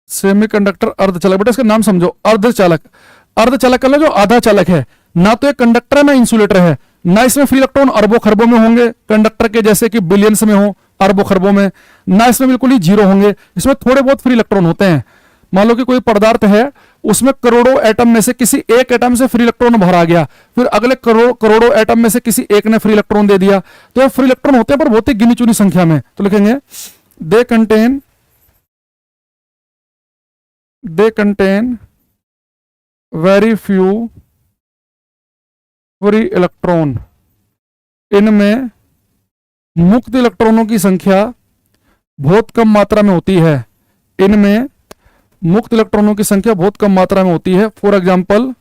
सेमीकंडक्टर अर्धचालक, बेटा इसका नाम समझो, अर्धचालक। अर्धचालक का जो आधा चालक है, ना तो ये कंडक्टर है ना इंसुलेटर है, ना इसमें फ्री इलेक्ट्रॉन अरबों खरबों में होंगे कंडक्टर के जैसे कि बिलियंस में हो, अरबों खरबों में, ना इसमें बिल्कुल ही जीरो होंगे, इसमें थोड़े बहुत फ्री इलेक्ट्रॉन होते हैं। मान लो कि कोई पदार्थ है, उसमें करोड़ों एटम में से किसी एक एटम से फ्री इलेक्ट्रॉन भरा गया, फिर अगले करोड़ों एटम में से किसी एक ने फ्री इलेक्ट्रॉन दे दिया, तो ये फ्री इलेक्ट्रॉन होते हैं पर बहुत ही गिनी चुनी संख्या में। तो लिखेंगे they contain very few free electron. इनमें मुक्त इलेक्ट्रॉनों की संख्या बहुत कम मात्रा में होती है। इनमें मुक्त इलेक्ट्रॉनों की संख्या बहुत कम मात्रा में होती है। For example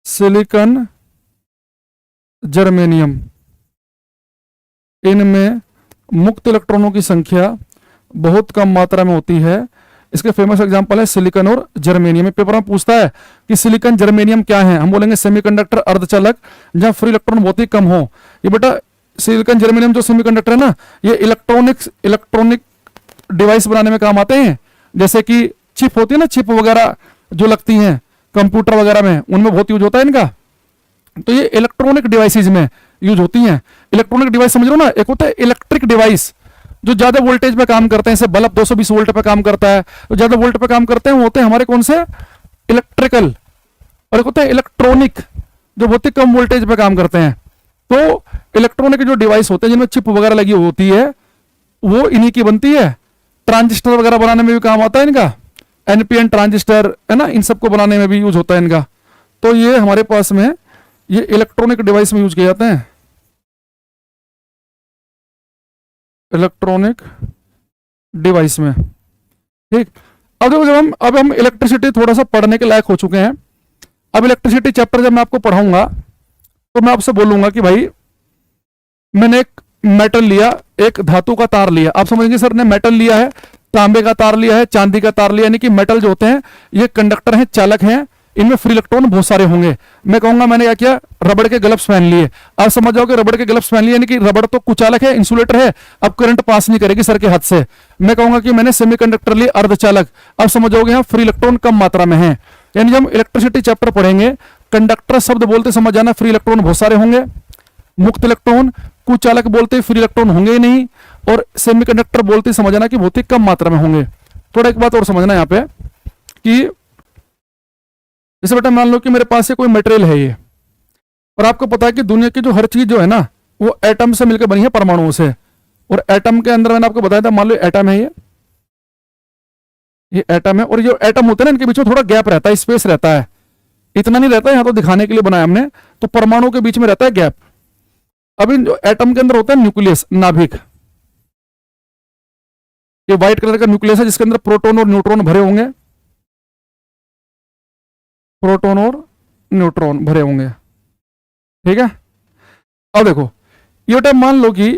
silicon, germanium. इनमें मुक्त इलेक्ट्रॉनों की संख्या बहुत कम मात्रा में होती है। इसके फेमस एग्जांपल है सिलिकॉन और जर्मेनियम। पेपर में पूछता है कि सिलिकॉन जर्मेनियम क्या है, हम बोलेंगे सेमीकंडक्टर अर्धचालक जहां फ्री इलेक्ट्रॉन बहुत ही कम हो। ये बेटा सिलिकॉन जर्मेनियम जो सेमीकंडक्टर है ना, ये इलेक्ट्रॉनिक डिवाइस बनाने में काम आते हैं। जैसे कि चिप होती है ना, चिप वगैरह जो लगती हैं कंप्यूटर वगैरह में, उनमें बहुत यूज होता है इनका। तो ये इलेक्ट्रॉनिक डिवाइसेज में यूज होती हैं। इलेक्ट्रॉनिक डिवाइस समझ लो ना, एक होता है इलेक्ट्रिक डिवाइस जो ज्यादा वोल्टेज पे काम करते हैं, जैसे बल्ब 220 वोल्ट पे काम करता है, तो ज्यादा वोल्ट पे काम करते हैं, वो होते हैं हमारे कौन से इलेक्ट्रिकल। और एक होता है इलेक्ट्रॉनिक जो बहुत ही कम वोल्टेज पे काम करते हैं। तो इलेक्ट्रॉनिक जो डिवाइस होते हैं जिनमें चिप वगैरह लगी होती है, वो इन्हीं की बनती है। ट्रांजिस्टर वगैरह बनाने में भी काम आता है इनका, एनपीएन ट्रांजिस्टर है ना, इन सबको बनाने में भी यूज होता है इनका। तो ये हमारे पास में ये इलेक्ट्रॉनिक डिवाइस में यूज किए जाते हैं, इलेक्ट्रॉनिक डिवाइस में। ठीक, अब देखो अब हम इलेक्ट्रिसिटी थोड़ा सा पढ़ने के लायक हो चुके हैं। अब इलेक्ट्रिसिटी चैप्टर जब मैं आपको पढ़ाऊंगा तो मैं आपसे बोलूंगा कि भाई मैंने एक मेटल लिया, एक धातु का तार लिया। आप समझेंगे सर ने मेटल लिया है, तांबे का तार लिया है, चांदी का तार लिया, यानी कि मेटल जो होते हैं ये कंडक्टर हैं, चालक हैं, इनमें फ्री इलेक्ट्रॉन बहुत सारे होंगे। मैं कहूंगा मैंने क्या किया, रबड़ के ग्लव्स पहन लिए। आप समझ जाओगे रबड़ के ग्लव्स पहन लिए, यानी कि रबड़ तो कुचालक है, इंसुलेटर है, अब करंट पास नहीं करेगी सर के हाथ से। मैं कहूंगा कि मैंने सेमीकंडक्टर लिए, अर्धचालक। अब समझ जाओगे यहाँ फ्री इलेक्ट्रॉन कम मात्रा में है। यानी जब हम इलेक्ट्रिसिटी चैप्टर पढ़ेंगे, कंडक्टर शब्द बोलते समझ जाना फ्री इलेक्ट्रॉन बहुत सारे होंगे, मुक्त इलेक्ट्रॉन, कुचालक बोलते फ्री इलेक्ट्रॉन होंगे ही नहीं, और सेमीकंडक्टर बोलते समझ जाना कि बहुत ही कम मात्रा में होंगे। थोड़ा एक बात और समझना यहाँ पे कि जैसे बेटा मान लो कि मेरे पास कोई मटेरियल है ये, और आपको पता है कि दुनिया की जो हर चीज जो है ना वो एटम से मिलकर बनी है, परमाणुओं से। और एटम के अंदर मैंने आपको बताया था, मान लो एटम है, ये एटम है, और जो एटम होते हैं ना इनके बीच में थोड़ा गैप रहता है, स्पेस रहता है, इतना नहीं रहता है, यहाँ तो दिखाने के लिए बनाया हमने। तो परमाणु के बीच में रहता है गैप। अब इन जो एटम के अंदर होता है न्यूक्लियस, नाभिक, ये व्हाइट कलर का न्यूक्लियस है जिसके अंदर प्रोटॉन और न्यूट्रॉन भरे होंगे, प्रोटॉन और न्यूट्रॉन भरे होंगे। ठीक है, अब देखो ये टाइम मान लो कि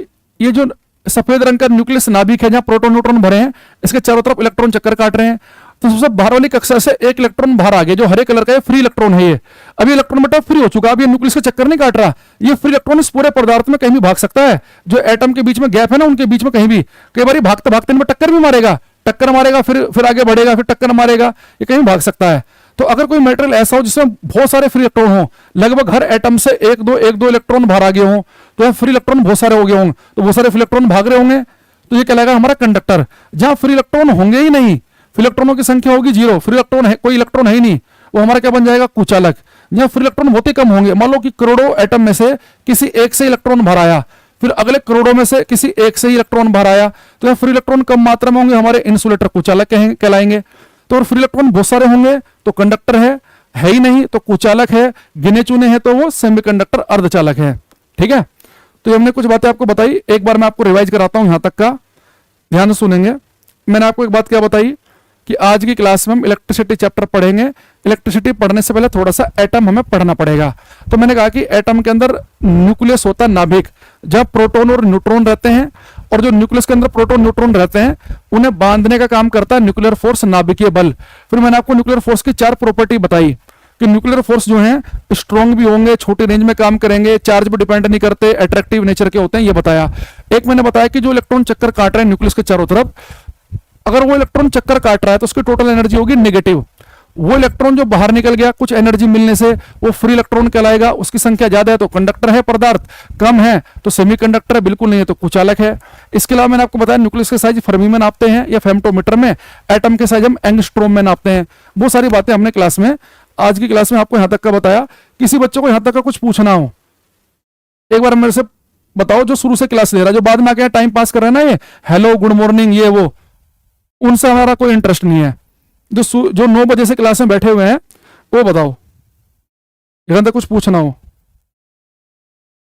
ये जो सफेद रंग का न्यूक्लियस नाभिक है जहां प्रोटॉन न्यूट्रॉन भरे हैं, इसके चारों तरफ इलेक्ट्रॉन चक्कर काट रहे हैं। तो सबसे बाहर वाली कक्षा से एक इलेक्ट्रॉन बाहर आ गया, जो हरे कलर का है, फ्री इलेक्ट्रॉन है ये। अभी इलेक्ट्रॉन बेटा फ्री हो चुका, अब ये न्यूक्लियस का चक्कर नहीं काट रहा, ये फ्री इलेक्ट्रॉन इस पूरे पदार्थ में कहीं भी भाग सकता है। जो एटम के बीच में गैप है ना, उनके बीच में कहीं भी, कई बार भागते भागते इनमें टक्कर भी मारेगा, टक्कर मारेगा, फिर आगे बढ़ेगा, फिर टक्कर मारेगा, ये कहीं भाग सकता है। तो अगर कोई मेटेरियल ऐसा हो जिसमें बहुत सारे फ्री इलेक्ट्रॉन हो, लगभग हर एटम से एक दो इलेक्ट्रॉन बाहर आ गए हों, तो यहाँ फ्री इलेक्ट्रॉन बहुत सारे हो गए होंगे, तो बहुत सारे फ्री इलेक्ट्रॉन भाग रहे होंगे, तो ये कहलाएगा हमारा कंडक्टर। जहां फ्री इलेक्ट्रॉन होंगे ही नहीं, फ्री इलेक्ट्रॉनों की संख्या होगी जीरो, फ्री इलेक्ट्रॉन है, कोई इलेक्ट्रॉन है ही नहीं, वो हमारा क्या बन जाएगा, कुचालक। जहां फ्री इलेक्ट्रॉन बहुत ही कम होंगे, मान लो कि करोड़ों एटम में से किसी एक से इलेक्ट्रॉन बाहर आया, फिर अगले करोड़ों में से किसी एक से ही इलेक्ट्रॉन बाहर आया, तो यहाँ फ्री इलेक्ट्रॉन कम मात्रा में होंगे, हमारे इंसुलेटर कुचालक कहलाएंगे। तो फ्री इलेक्ट्रॉन बहुत सारे होंगे तो कंडक्टर है ही नहीं तो कुचालक है, गिने चुने हैं तो वो सेमीकंडक्टर अर्धचालक है। ठीक है, तो हमने कुछ बातें आपको बताई, एक बार मैं आपको रिवाइज कराता हूं, यहां तक का ध्यान से सुनेंगे। मैंने आपको एक बात क्या बताई कि आज की क्लास में हम इलेक्ट्रिसिटी चैप्टर पढ़ेंगे। इलेक्ट्रिसिटी पढ़ने से पहले थोड़ा सा एटम हमें पढ़ना पड़ेगा। तो मैंने कहा कि एटम के अंदर न्यूक्लियस होता है, नाभिक, जहां प्रोटॉन और न्यूट्रॉन रहते हैं, और जो न्यूक्लियस के अंदर प्रोटॉन न्यूट्रॉन रहते हैं उन्हें बांधने का काम करता है न्यूक्लियर फोर्स, नाभिकीय बल। फिर मैंने आपको न्यूक्लियर फोर्स की 4 प्रॉपर्टी बताई कि न्यूक्लियर फोर्स जो हैं स्ट्रॉन्ग भी होंगे, छोटे रेंज में काम करेंगे, चार्ज पर डिपेंड नहीं करते, अट्रैक्टिव नेचर के होते हैं, ये बताया। एक मैंने बताया कि जो इलेक्ट्रॉन चक्कर काट रहे हैं न्यूक्लियस के चारों तरफ, अगर वो इलेक्ट्रॉन चक्कर काट रहा है तो उसकी टोटल एनर्जी होगी नेगेटिव, वो इलेक्ट्रॉन जो बाहर निकल गया कुछ एनर्जी मिलने से, वो फ्री इलेक्ट्रॉन कहलाएगा। उसकी संख्या ज्यादा है तो कंडक्टर है पदार्थ, कम है तो सेमीकंडक्टर है, बिल्कुल नहीं है तो कुचालक है। इसके अलावा मैंने आपको बताया न्यूक्लियस के साइज फर्मी में नापते हैं या फेम्टोमीटर में, एटम के साइज हम एंगस्ट्रोम में नापते हैं। वो सारी बातें हमने क्लास में, आज की क्लास में आपको यहां तक का बताया। किसी बच्चे को यहां तक का कुछ पूछना हो, एक बार मेरे से बताओ, जो शुरू से क्लास ले रहा है, जो बाद में आके टाइम पास कर रहे हैं ना, ये हेलो गुड मॉर्निंग ये वो, उनसे हमारा कोई इंटरेस्ट नहीं है। जो 9 बजे से क्लास में बैठे हुए हैं वो बताओ, यहां तक कुछ पूछना हो।